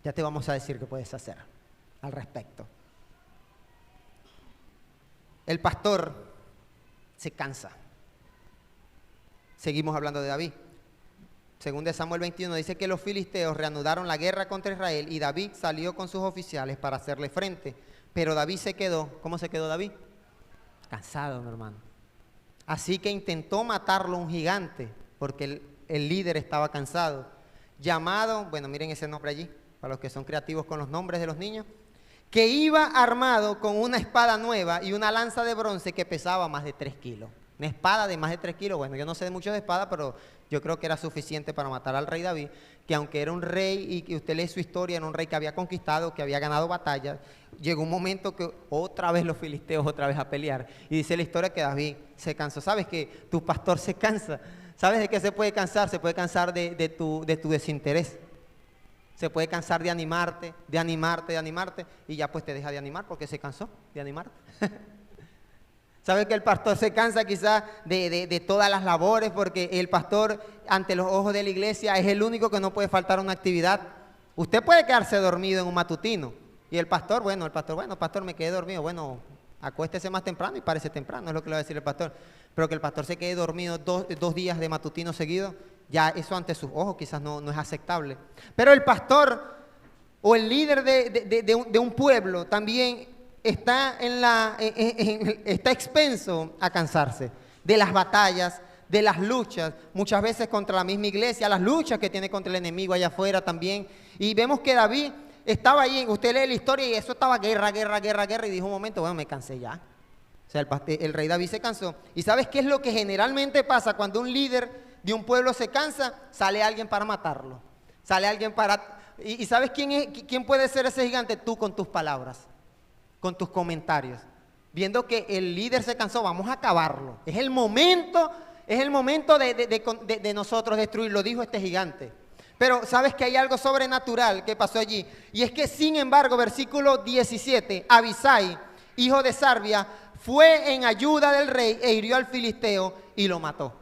Ya te vamos a decir qué puedes hacer al respecto. El pastor se cansa. Seguimos hablando de David. Según de Samuel 21 dice que los filisteos reanudaron la guerra contra Israel y David salió con sus oficiales para hacerle frente. Pero David se quedó, ¿cómo se quedó David? Cansado, mi hermano. Así que intentó matarlo un gigante, porque el líder estaba cansado. Llamado, bueno, miren ese nombre allí, para los que son creativos con los nombres de los niños, que iba armado con una espada nueva y una lanza de bronce que pesaba más de 3 kilos. Una espada de más de 3 kilos, bueno, yo no sé mucho de espada, pero yo creo que era suficiente para matar al rey David, que aunque era un rey y que usted lee su historia, era un rey que había conquistado, que había ganado batallas, llegó un momento que otra vez los filisteos otra vez a pelear. Y dice la historia que David se cansó. ¿Sabes que tu pastor se cansa? ¿Sabes de qué se puede cansar? Se puede cansar de tu desinterés. Se puede cansar de animarte, y ya pues te deja de animar porque se cansó de animarte. ¿Sabe que el pastor se cansa quizás de todas las labores? Porque el pastor, ante los ojos de la iglesia, es el único que no puede faltar una actividad. Usted puede quedarse dormido en un matutino. Y el pastor, pastor, me quedé dormido. Bueno, acuéstese más temprano y párese temprano, es lo que le va a decir el pastor. Pero que el pastor se quede dormido dos días de matutino seguido, ya eso ante sus ojos quizás no es aceptable. Pero el pastor o el líder de un pueblo también está está expenso a cansarse de las batallas, de las luchas, muchas veces contra la misma iglesia, las luchas que tiene contra el enemigo allá afuera también. Y vemos que David estaba ahí, usted lee la historia y eso estaba guerra, y dijo un momento, bueno, me cansé ya. O sea, el rey David se cansó. ¿Y sabes qué es lo que generalmente pasa cuando un líder de un pueblo se cansa? Sale alguien para matarlo. Sale alguien para... ¿Y sabes quién puede ser ese gigante? Tú con tus palabras, con tus comentarios. Viendo que el líder se cansó, vamos a acabarlo. Es el momento de nosotros destruirlo, dijo este gigante. Pero ¿sabes que hay algo sobrenatural que pasó allí? Y es que, sin embargo, versículo 17, Abisai, hijo de Sarbia, fue en ayuda del rey e hirió al filisteo y lo mató.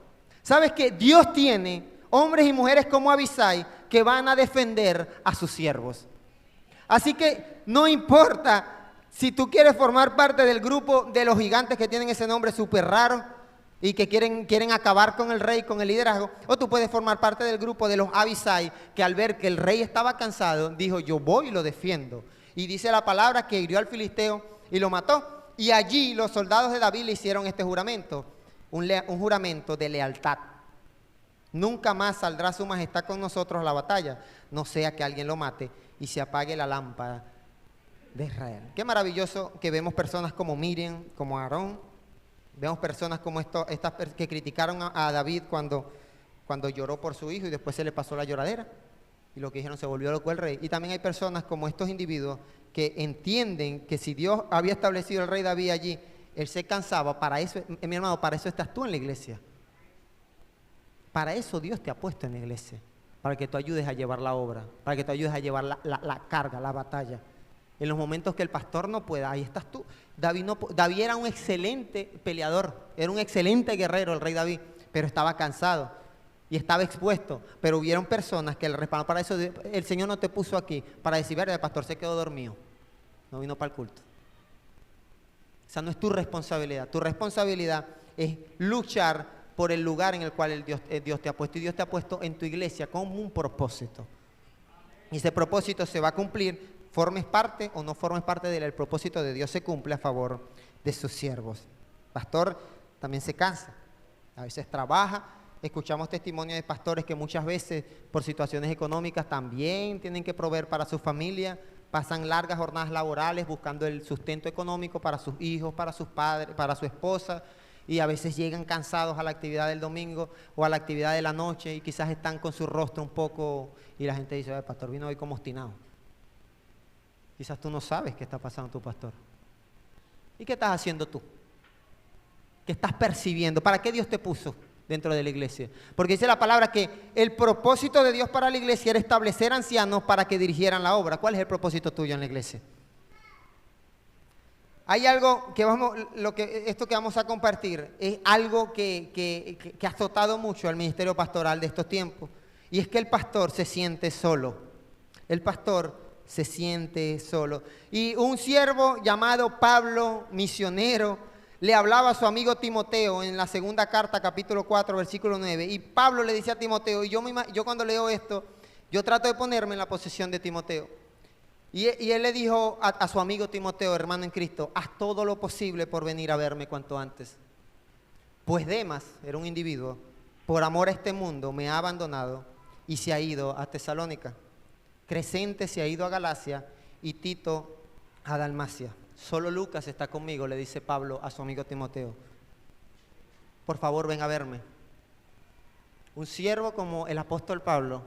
¿Sabes que Dios tiene hombres y mujeres como Abisai que van a defender a sus siervos? Así que no importa si tú quieres formar parte del grupo de los gigantes que tienen ese nombre súper raro y que quieren acabar con el rey, con el liderazgo, o tú puedes formar parte del grupo de los Abisai, que al ver que el rey estaba cansado, dijo, yo voy y lo defiendo. Y dice la palabra que hirió al filisteo y lo mató. Y allí los soldados de David le hicieron este juramento, un juramento de lealtad. Nunca más saldrá su majestad con nosotros a la batalla, no sea que alguien lo mate y se apague la lámpara de Israel. Qué maravilloso que vemos personas como Miriam, como Aarón. Vemos personas como estas que criticaron a David cuando lloró por su hijo y después se le pasó la lloradera. Y lo que dijeron, se volvió loco el rey. Y también hay personas como estos individuos que entienden que si Dios había establecido el rey David allí, él se cansaba. Para eso, mi hermano, para eso estás tú en la iglesia. Para eso Dios te ha puesto en la iglesia. Para que tú ayudes a llevar la obra, para que tú ayudes a llevar la carga, la batalla. En los momentos que el pastor no pueda, ahí estás tú. David era un excelente peleador, era un excelente guerrero el rey David, pero estaba cansado y estaba expuesto. Pero hubieron personas que le respaldaron. Para eso el Señor no te puso aquí, para decir, el pastor se quedó dormido, no vino para el culto. Esa no es tu responsabilidad. Tu responsabilidad es luchar por el lugar en el cual Dios te ha puesto. Y Dios te ha puesto en tu iglesia como un propósito. Y ese propósito se va a cumplir. Formes parte o no formes parte del propósito de Dios se cumple a favor de sus siervos. Pastor también se cansa, a veces trabaja escuchamos testimonios de pastores que muchas veces por situaciones económicas también tienen que proveer para su familia, pasan largas jornadas laborales buscando el sustento económico para sus hijos, para sus padres, para su esposa, y a veces llegan cansados a la actividad del domingo o a la actividad de la noche y quizás están con su rostro un poco, y la gente dice: el pastor vino hoy como obstinado. Quizás tú no sabes qué está pasando tu pastor. ¿Y qué estás haciendo tú? ¿Qué estás percibiendo? ¿Para qué Dios te puso dentro de la iglesia? Porque dice la palabra que el propósito de Dios para la iglesia era establecer ancianos para que dirigieran la obra. ¿Cuál es el propósito tuyo en la iglesia? Hay algo que esto que vamos a compartir es algo que ha azotado mucho al ministerio pastoral de estos tiempos, y es que el pastor se siente solo. El pastor se siente solo. Y un siervo llamado Pablo, misionero, le hablaba a su amigo Timoteo en la segunda carta, capítulo 4, versículo 9. Y Pablo le dice a Timoteo, y yo cuando leo esto, yo trato de ponerme en la posición de Timoteo. Y él le dijo a su amigo Timoteo: hermano en Cristo, haz todo lo posible por venir a verme cuanto antes. Pues Demas era un individuo, por amor a este mundo, me ha abandonado y se ha ido a Tesalónica. Crescente se ha ido a Galacia y Tito a Dalmacia. Solo Lucas está conmigo, le dice Pablo a su amigo Timoteo. Por favor, ven a verme. Un siervo como el apóstol Pablo,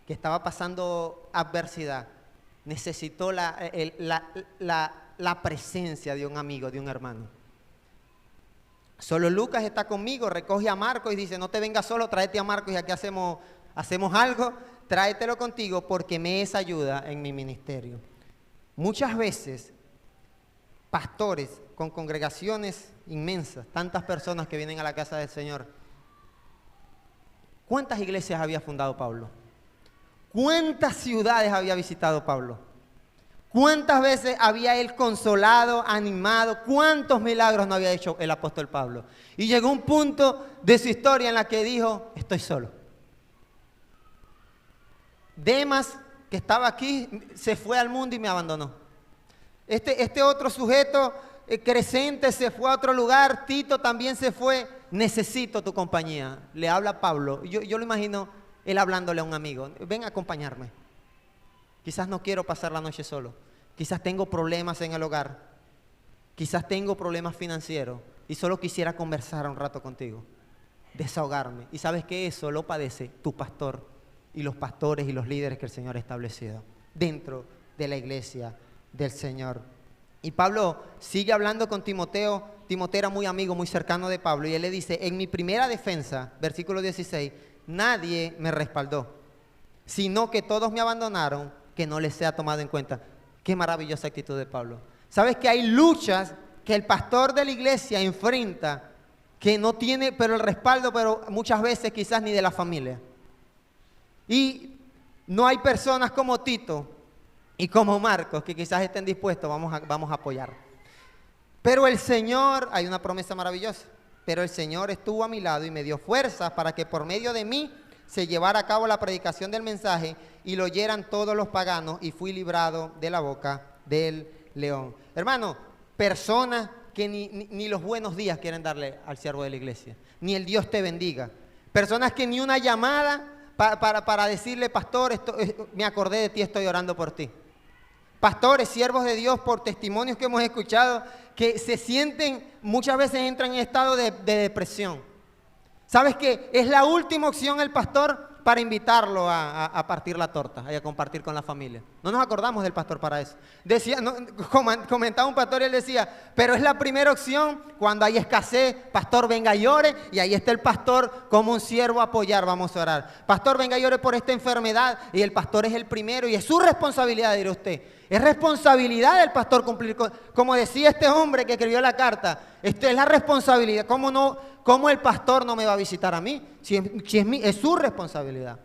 que estaba pasando adversidad, necesitó la presencia de un amigo, de un hermano. Solo Lucas está conmigo, recoge a Marcos y dice: no te vengas solo, tráete a Marcos y aquí hacemos algo, tráetelo contigo porque me es ayuda en mi ministerio. Muchas veces, pastores con congregaciones inmensas, tantas personas que vienen a la casa del Señor. ¿Cuántas iglesias había fundado Pablo? ¿Cuántas ciudades había visitado Pablo? ¿Cuántas veces había él consolado, animado? ¿Cuántos milagros no había hecho el apóstol Pablo? Y llegó un punto de su historia en la que dijo: estoy solo. Demas, que estaba aquí, se fue al mundo y me abandonó. Este otro sujeto, Crescente, se fue a otro lugar. Tito también se fue. Necesito tu compañía. Le habla Pablo. Yo lo imagino él hablándole a un amigo: ven a acompañarme. Quizás no quiero pasar la noche solo. Quizás tengo problemas en el hogar. Quizás tengo problemas financieros y solo quisiera conversar un rato contigo, desahogarme. Y sabes que eso lo padece tu pastor y los pastores y los líderes que el Señor ha establecido dentro de la iglesia del Señor. Y Pablo sigue hablando con Timoteo. Timoteo era muy amigo, muy cercano de Pablo, y él le dice: en mi primera defensa, versículo 16, nadie me respaldó, sino que todos me abandonaron, que no les sea tomado en cuenta. Qué maravillosa actitud de Pablo. ¿Sabes que hay luchas que el pastor de la iglesia enfrenta que no tiene pero el respaldo, pero muchas veces quizás ni de la familia? Y no hay personas como Tito y como Marcos que quizás estén dispuestos, vamos a apoyar. Pero el Señor, hay una promesa maravillosa, pero el Señor estuvo a mi lado y me dio fuerzas para que por medio de mí se llevara a cabo la predicación del mensaje y lo oyeran todos los paganos, y fui librado de la boca del león. Hermano, personas que ni los buenos días quieren darle al siervo de la iglesia, ni el Dios te bendiga. Personas que ni una llamada para decirle: pastor, me acordé de ti, estoy orando por ti. Pastores, siervos de Dios, por testimonios que hemos escuchado, que se sienten, muchas veces entran en estado de depresión. ¿Sabes qué? Es la última opción el pastor para invitarlo a partir la torta y a compartir con la familia. No nos acordamos del pastor para eso. Comentaba un pastor y él decía: pero es la primera opción cuando hay escasez. Pastor, venga y ore, y ahí está el pastor como un siervo a apoyar. Vamos a orar. Pastor, venga y ore por esta enfermedad, y el pastor es el primero y es su responsabilidad, dirá usted. Es responsabilidad del pastor cumplir como decía este hombre que escribió la carta. Esta es la responsabilidad. ¿Cómo el pastor no me va a visitar a mí? Es su responsabilidad.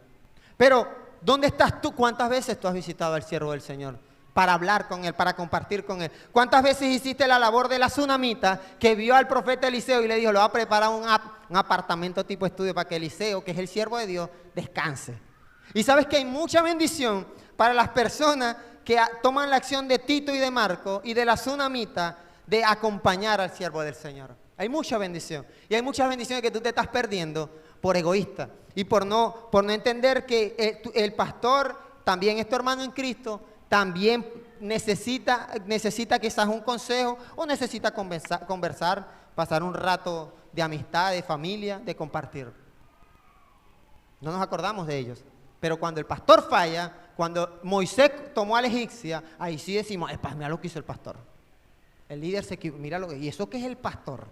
Pero, ¿dónde estás tú? ¿Cuántas veces tú has visitado al siervo del Señor para hablar con él, para compartir con él? ¿Cuántas veces hiciste la labor de la tsunamita que vio al profeta Eliseo y le dijo: le va a preparar un apartamento tipo estudio para que Eliseo, que es el siervo de Dios, descanse? Y sabes que hay mucha bendición para las personas que toman la acción de Tito y de Marco y de la tsunamita de acompañar al siervo del Señor. Hay mucha bendición. Y hay muchas bendiciones que tú te estás perdiendo por egoísta. Y por no entender que el pastor también es tu hermano en Cristo, también necesita quizás un consejo o necesita conversar, pasar un rato de amistad, de familia, de compartir. No nos acordamos de ellos. Pero cuando el pastor falla, cuando Moisés tomó a la egipcia, ahí sí decimos, mira lo que hizo el pastor. El líder se equivocó, mira ¿y eso qué es el pastor?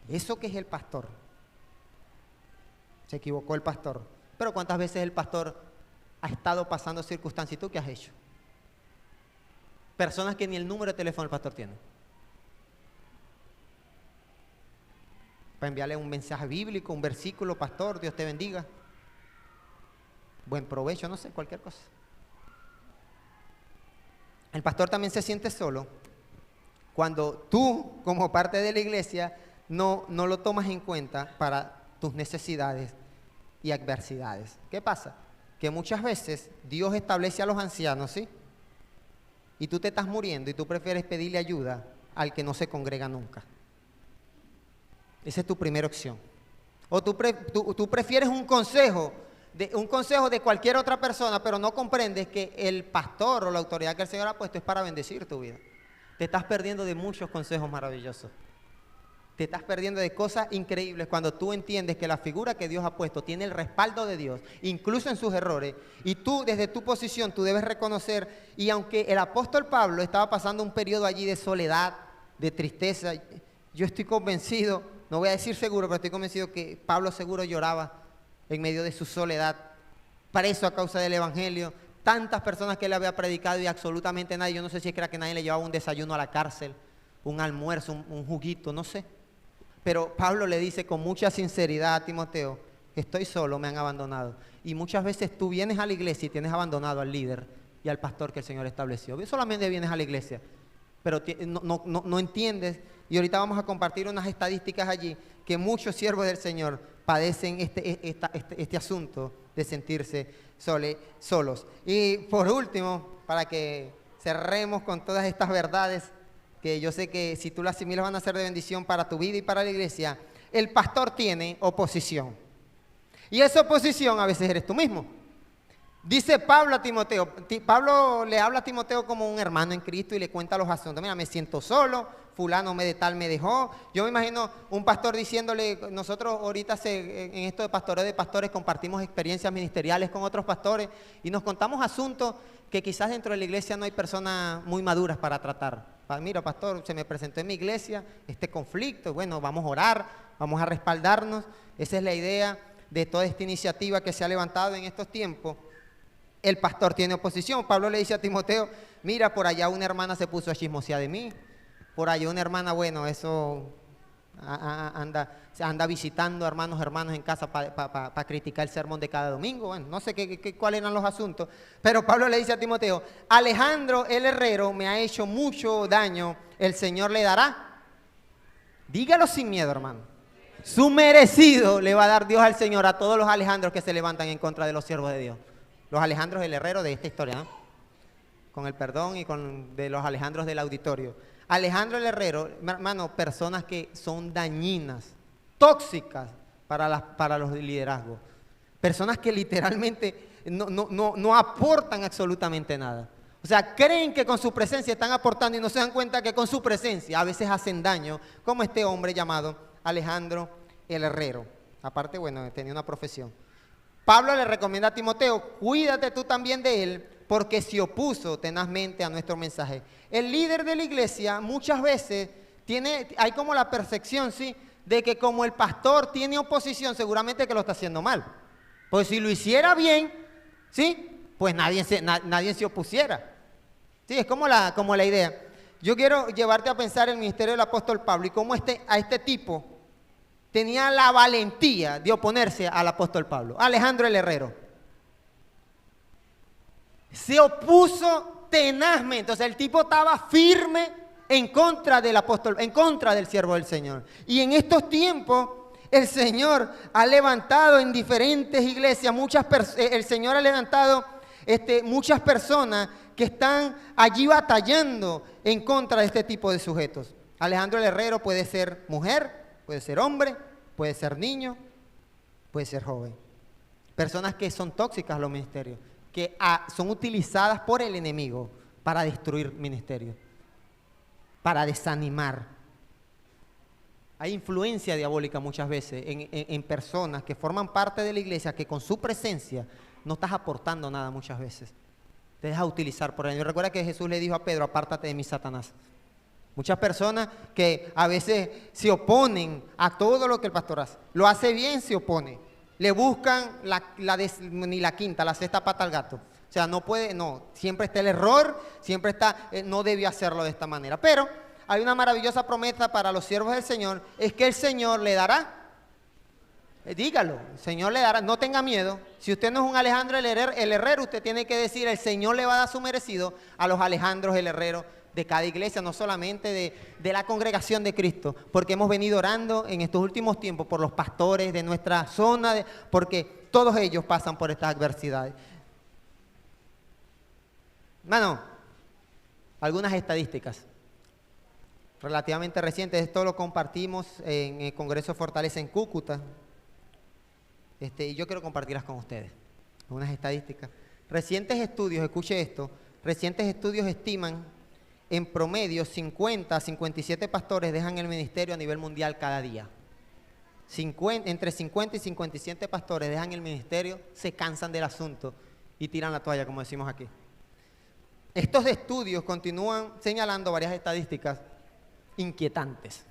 ¿Eso qué es el pastor? Se equivocó el pastor. Pero ¿cuántas veces el pastor ha estado pasando circunstancias? ¿Y tú qué has hecho? Personas que ni el número de teléfono del pastor tiene. Para enviarle un mensaje bíblico, un versículo, pastor, Dios te bendiga. Buen provecho, no sé, cualquier cosa. El pastor también se siente solo cuando tú, como parte de la iglesia, no lo tomas en cuenta para tus necesidades y adversidades. ¿Qué pasa? Que muchas veces Dios establece a los ancianos, ¿sí? Y tú te estás muriendo y tú prefieres pedirle ayuda al que no se congrega nunca. Esa es tu primera opción. O tú prefieres un consejo de cualquier otra persona, pero no comprendes que el pastor o la autoridad que el Señor ha puesto es para bendecir tu vida. Te estás perdiendo de muchos consejos maravillosos. Te estás perdiendo de cosas increíbles cuando tú entiendes que la figura que Dios ha puesto tiene el respaldo de Dios, incluso en sus errores, y tú desde tu posición tú debes reconocer, y aunque el apóstol Pablo estaba pasando un periodo allí de soledad, de tristeza, yo estoy convencido, no voy a decir seguro, pero estoy convencido que Pablo seguro lloraba en medio de su soledad, preso a causa del evangelio, tantas personas que él había predicado y absolutamente nadie, yo no sé si era que nadie le llevaba un desayuno a la cárcel, un almuerzo, un juguito, no sé. Pero Pablo le dice con mucha sinceridad a Timoteo, estoy solo, me han abandonado. Y muchas veces tú vienes a la iglesia y tienes abandonado al líder y al pastor que el Señor estableció. Solamente vienes a la iglesia, pero no entiendes. Y ahorita vamos a compartir unas estadísticas allí que muchos siervos del Señor padecen este asunto de sentirse solos. Y por último, para que cerremos con todas estas verdades, que yo sé que si tú las asimilas van a ser de bendición para tu vida y para la iglesia, el pastor tiene oposición. Y esa oposición a veces eres tú mismo. Dice Pablo a Timoteo, Pablo le habla a Timoteo como un hermano en Cristo y le cuenta los asuntos. Mira, me siento solo, fulano me dejó. Yo me imagino un pastor diciéndole, nosotros ahorita en esto de pastoreo de pastores compartimos experiencias ministeriales con otros pastores y nos contamos asuntos que quizás dentro de la iglesia no hay personas muy maduras para tratar. Mira, pastor, se me presentó en mi iglesia este conflicto, bueno, vamos a orar, vamos a respaldarnos. Esa es la idea de toda esta iniciativa que se ha levantado en estos tiempos. El pastor tiene oposición. Pablo le dice a Timoteo, mira, por allá una hermana se puso a chismosear de mí, por allá una hermana, bueno, eso anda visitando hermanos en casa para criticar el sermón de cada domingo. Bueno, no sé cuáles eran los asuntos, pero Pablo le dice a Timoteo, Alejandro el herrero me ha hecho mucho daño, el Señor le dará. Dígalo sin miedo, hermano. Su merecido le va a dar Dios al Señor a todos los Alejandros que se levantan en contra de los siervos de Dios. Los Alejandros el herrero de esta historia, ¿no? Con el perdón y de los Alejandros del auditorio. Alejandro el herrero, hermano, personas que son dañinas, tóxicas para los liderazgos. Personas que literalmente no aportan absolutamente nada. O sea, creen que con su presencia están aportando y no se dan cuenta que con su presencia a veces hacen daño, como este hombre llamado Alejandro el herrero. Aparte, bueno, tenía una profesión. Pablo le recomienda a Timoteo, cuídate tú también de él, porque se opuso tenazmente a nuestro mensaje. El líder de la iglesia muchas veces hay como la percepción, ¿sí?, de que como el pastor tiene oposición, seguramente que lo está haciendo mal. Pues si lo hiciera bien, ¿sí?, pues nadie se opusiera. Sí, es como la idea. Yo quiero llevarte a pensar el ministerio del apóstol Pablo y cómo a este tipo tenía la valentía de oponerse al apóstol Pablo. Alejandro el herrero se opuso tenazmente. O sea, el tipo estaba firme en contra del apóstol, en contra del siervo del Señor. Y en estos tiempos el Señor ha levantado en diferentes iglesias, el Señor ha levantado muchas personas que están allí batallando en contra de este tipo de sujetos. Alejandro el Herrero puede ser mujer, puede ser hombre, puede ser niño, puede ser joven. Personas que son tóxicas a los ministerios, que son utilizadas por el enemigo para destruir ministerios, para desanimar. Hay influencia diabólica muchas veces en personas que forman parte de la iglesia, que con su presencia no estás aportando nada muchas veces. Te dejas utilizar por él. Recuerda que Jesús le dijo a Pedro, apártate de mí, Satanás. Muchas personas que a veces se oponen a todo lo que el pastor hace. Lo hace bien, se opone. Le buscan ni la quinta, la sexta pata al gato. O sea, no puede, no. Siempre está el error, siempre está, no debió hacerlo de esta manera. Pero hay una maravillosa promesa para los siervos del Señor, es que el Señor le dará. Dígalo, el Señor le dará, no tenga miedo. Si usted no es un Alejandro el Herrero, usted tiene que decir, el Señor le va a dar su merecido a los Alejandros el Herrero de cada iglesia, no solamente de la congregación de Cristo, porque hemos venido orando en estos últimos tiempos por los pastores de nuestra zona, porque todos ellos pasan por estas adversidades. Hermano, algunas estadísticas relativamente recientes, esto lo compartimos en el Congreso Fortaleza en Cúcuta, y yo quiero compartirlas con ustedes, unas estadísticas. Recientes estudios, escuche esto, recientes estudios estiman en promedio 50 a 57 pastores dejan el ministerio a nivel mundial cada día. Entre 50 y 57 pastores dejan el ministerio, se cansan del asunto y tiran la toalla, como decimos aquí. Estos estudios continúan señalando varias estadísticas inquietantes.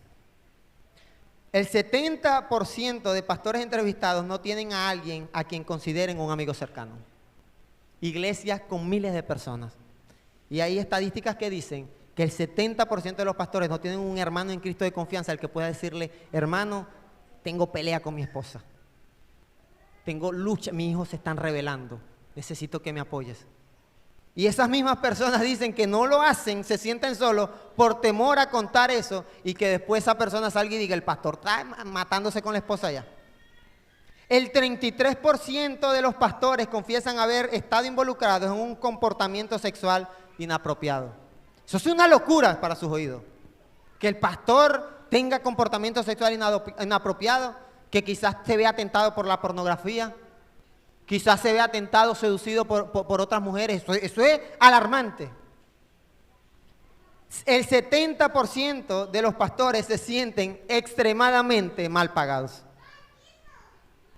El 70% de pastores entrevistados no tienen a alguien a quien consideren un amigo cercano. Iglesias con miles de personas. Y hay estadísticas que dicen que el 70% de los pastores no tienen un hermano en Cristo de confianza al que pueda decirle, hermano, tengo pelea con mi esposa. Tengo lucha, mis hijos se están rebelando. Necesito que me apoyes. Y esas mismas personas dicen que no lo hacen, se sienten solos por temor a contar eso y que después esa persona salga y diga, el pastor está matándose con la esposa ya. El 33% de los pastores confiesan haber estado involucrados en un comportamiento sexual inapropiado. Eso es una locura para sus oídos. Que el pastor tenga comportamiento sexual inapropiado, que quizás se vea tentado por la pornografía, quizás se vea tentado, seducido por otras mujeres. Eso es alarmante. El 70% de los pastores se sienten extremadamente mal pagados.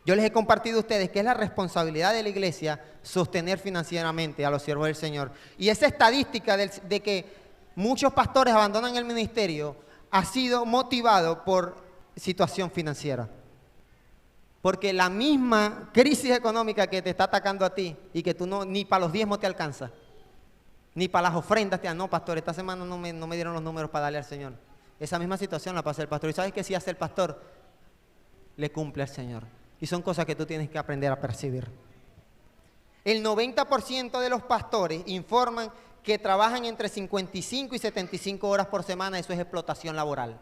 Yo les he compartido a ustedes que es la responsabilidad de la iglesia sostener financieramente a los siervos del Señor. Y esa estadística de que muchos pastores abandonan el ministerio ha sido motivado por situación financiera. Porque la misma crisis económica que te está atacando a ti y que tú ni para los diezmos te alcanza, ni para las ofrendas te dan. No, pastor, esta semana no me dieron los números para darle al Señor. Esa misma situación la pasa el pastor. ¿Y sabes qué si hace el pastor? Le cumple al Señor. Y son cosas que tú tienes que aprender a percibir. El 90% de los pastores informan que trabajan entre 55 y 75 horas por semana. Eso es explotación laboral.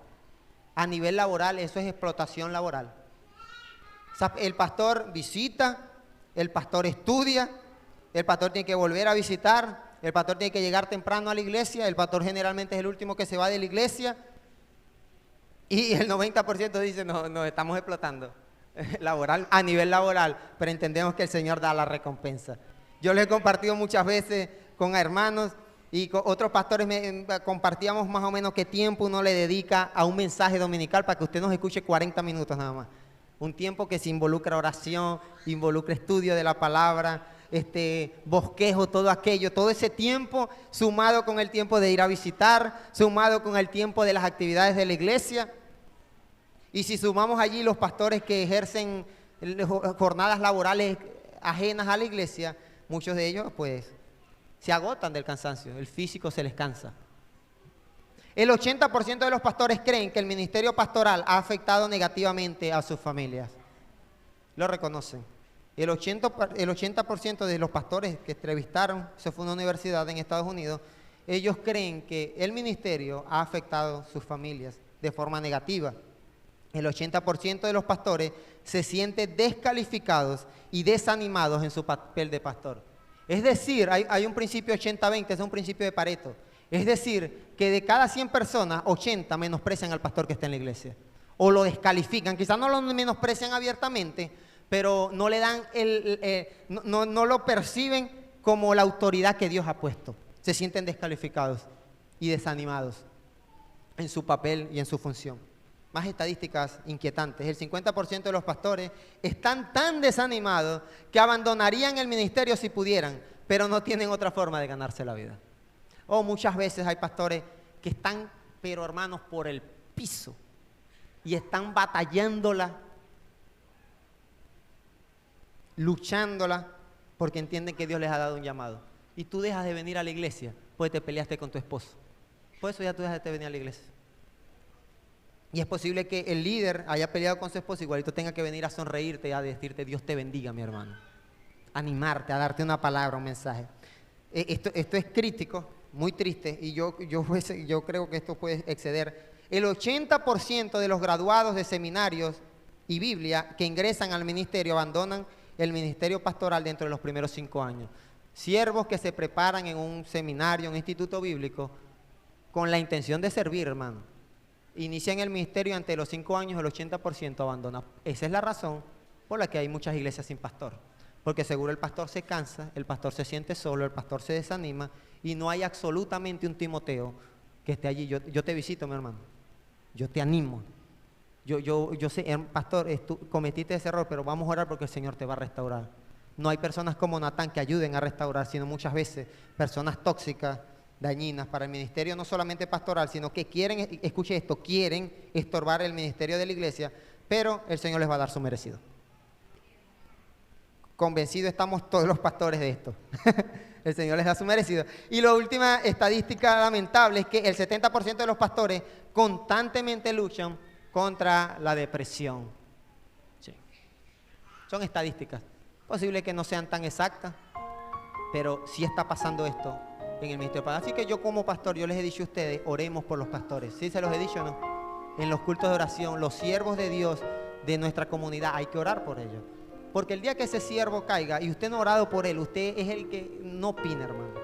A nivel laboral, eso es explotación laboral. El pastor visita, el pastor estudia, el pastor tiene que volver a visitar, el pastor tiene que llegar temprano a la iglesia, el pastor generalmente es el último que se va de la iglesia y el 90% dice, no, estamos explotando laboral, a nivel laboral, pero entendemos que el Señor da la recompensa. Yo les he compartido muchas veces con hermanos y con otros pastores, compartíamos más o menos qué tiempo uno le dedica a un mensaje dominical para que usted nos escuche 40 minutos nada más. Un tiempo que se involucra oración, involucra estudio de la palabra, bosquejo, todo aquello, todo ese tiempo sumado con el tiempo de ir a visitar, sumado con el tiempo de las actividades de la iglesia. Y si sumamos allí los pastores que ejercen jornadas laborales ajenas a la iglesia, muchos de ellos pues se agotan del cansancio, el físico se les cansa. El 80% de los pastores creen que el ministerio pastoral ha afectado negativamente a sus familias. Lo reconocen. El 80% de los pastores que entrevistaron, eso fue una universidad en Estados Unidos, ellos creen que el ministerio ha afectado sus familias de forma negativa. El 80% de los pastores se sienten descalificados y desanimados en su papel de pastor. Es decir, hay un principio 80-20, es un principio de Pareto. Es decir, que de cada 100 personas, 80 menosprecian al pastor que está en la iglesia. O lo descalifican, quizás no lo menosprecian abiertamente, pero no le dan no lo perciben como la autoridad que Dios ha puesto. Se sienten descalificados y desanimados en su papel y en su función. Más estadísticas inquietantes. El 50% de los pastores están tan desanimados que abandonarían el ministerio si pudieran, pero no tienen otra forma de ganarse la vida. O muchas veces hay pastores que están, pero hermanos, por el piso y están batallándola, luchándola, porque entienden que Dios les ha dado un llamado. Y tú dejas de venir a la iglesia, pues te peleaste con tu esposo. Por eso ya tú dejas de venir a la iglesia. Y es posible que el líder haya peleado con su esposo, igualito tenga que venir a sonreírte y a decirte Dios te bendiga, mi hermano. Animarte, a darte una palabra, un mensaje. Esto es crítico, muy triste, y yo creo que esto puede exceder. El 80% de los graduados de seminarios y Biblia que ingresan al ministerio abandonan el ministerio pastoral dentro de los primeros 5 años. Siervos que se preparan en un seminario, un instituto bíblico, con la intención de servir, hermano. Inician el ministerio y ante los 5 años el 80% abandona. Esa es la razón por la que hay muchas iglesias sin pastor. Porque seguro el pastor se cansa, el pastor se siente solo, el pastor se desanima y no hay absolutamente un Timoteo que esté allí. Yo te visito, mi hermano. Yo te animo. Yo sé, pastor, tú cometiste ese error, pero vamos a orar porque el Señor te va a restaurar. No hay personas como Natán que ayuden a restaurar, sino muchas veces personas tóxicas, dañinas para el ministerio, no solamente pastoral, sino que quieren, escuche esto, quieren estorbar el ministerio de la iglesia, pero el Señor les va a dar su merecido. Convencidos estamos todos los pastores de esto. El Señor les da su merecido. Y la última estadística lamentable es que el 70% de los pastores constantemente luchan contra la depresión. Sí. Son estadísticas. Posible que no sean tan exactas, pero sí está pasando esto en el ministerio. Así que yo como pastor, yo les he dicho a ustedes, oremos por los pastores. ¿Sí se los he dicho o no? En los cultos de oración, los siervos de Dios de nuestra comunidad, hay que orar por ellos. Porque el día que ese siervo caiga y usted no ha orado por él, usted es el que no opina, hermano.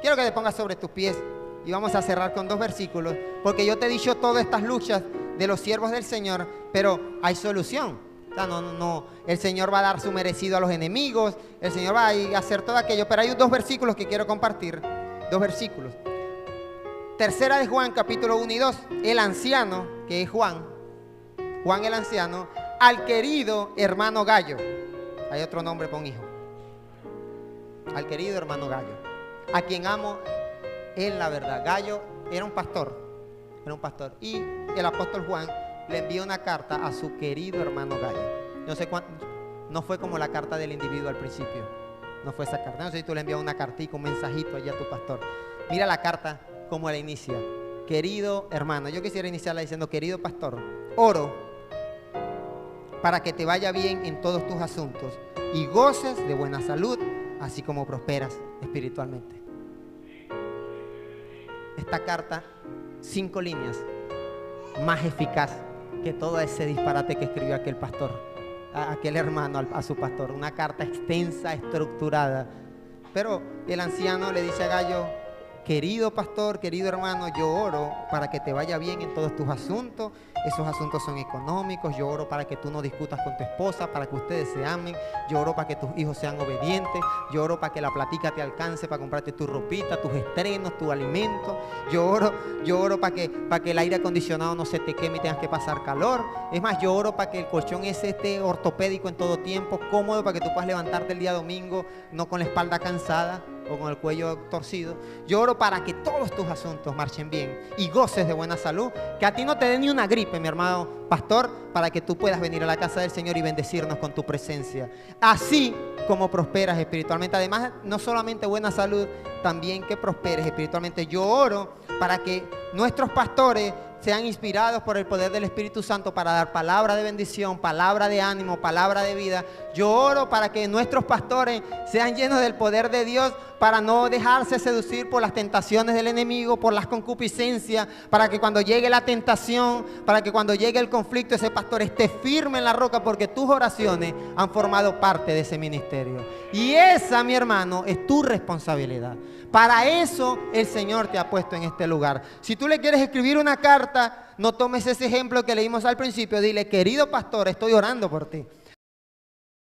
Quiero que te pongas sobre tus pies y vamos a cerrar con 2 versículos, porque yo te he dicho todas estas luchas de los siervos del Señor, pero hay solución. O sea, no, el Señor va a dar su merecido a los enemigos, el Señor va a hacer todo aquello, pero hay 2 versículos que quiero compartir, 2 versículos. Tercera de Juan, capítulo 1 y 2, el anciano, que es Juan el anciano, al querido hermano Gallo, hay otro nombre para un hijo, al querido hermano Gallo, a quien amo en la verdad. Gallo era un pastor, y el apóstol Juan le envió una carta a su querido hermano Gallo. No sé cuánto, no fue como la carta del individuo al principio, no fue esa carta. No sé si tú le envías una cartita, un mensajito allá a tu pastor. Mira la carta como la inicia: querido hermano. Yo quisiera iniciarla diciendo: querido pastor, oro para que te vaya bien en todos tus asuntos y goces de buena salud, así como prosperas espiritualmente. Esta carta, 5 líneas, más eficaz que todo ese disparate que escribió aquel pastor, aquel hermano a su pastor. Una carta extensa, estructurada. Pero el anciano le dice a Gallo: querido pastor, querido hermano, yo oro para que te vaya bien en todos tus asuntos. Esos asuntos son económicos. Yo oro para que tú no discutas con tu esposa, para que ustedes se amen. Yo oro para que tus hijos sean obedientes. Yo oro para que la platica te alcance para comprarte tu ropita, tus estrenos, tu alimento. Yo oro para que el aire acondicionado no se te queme y tengas que pasar calor. Es más, yo oro para que el colchón ese esté ortopédico en todo tiempo, cómodo, para que tú puedas levantarte el día domingo, no con la espalda cansada o con el cuello torcido. Yo oro para que todos tus asuntos marchen bien y goces de buena salud, que a ti no te dé ni una gripe, mi hermano pastor, para que tú puedas venir a la casa del Señor y bendecirnos con tu presencia, así como prosperas espiritualmente. Además, no solamente buena salud, también que prosperes espiritualmente. Yo oro para que nuestros pastores sean inspirados por el poder del Espíritu Santo para dar palabra de bendición, palabra de ánimo, palabra de vida. Yo oro para que nuestros pastores sean llenos del poder de Dios, para no dejarse seducir por las tentaciones del enemigo, por las concupiscencias, para que cuando llegue la tentación, para que cuando llegue el conflicto, ese pastor esté firme en la roca, porque tus oraciones han formado parte de ese ministerio. Y esa, mi hermano, es tu responsabilidad. Para eso el Señor te ha puesto en este lugar. Si tú le quieres escribir una carta, no tomes ese ejemplo que leímos al principio. Dile: querido pastor, estoy orando por ti.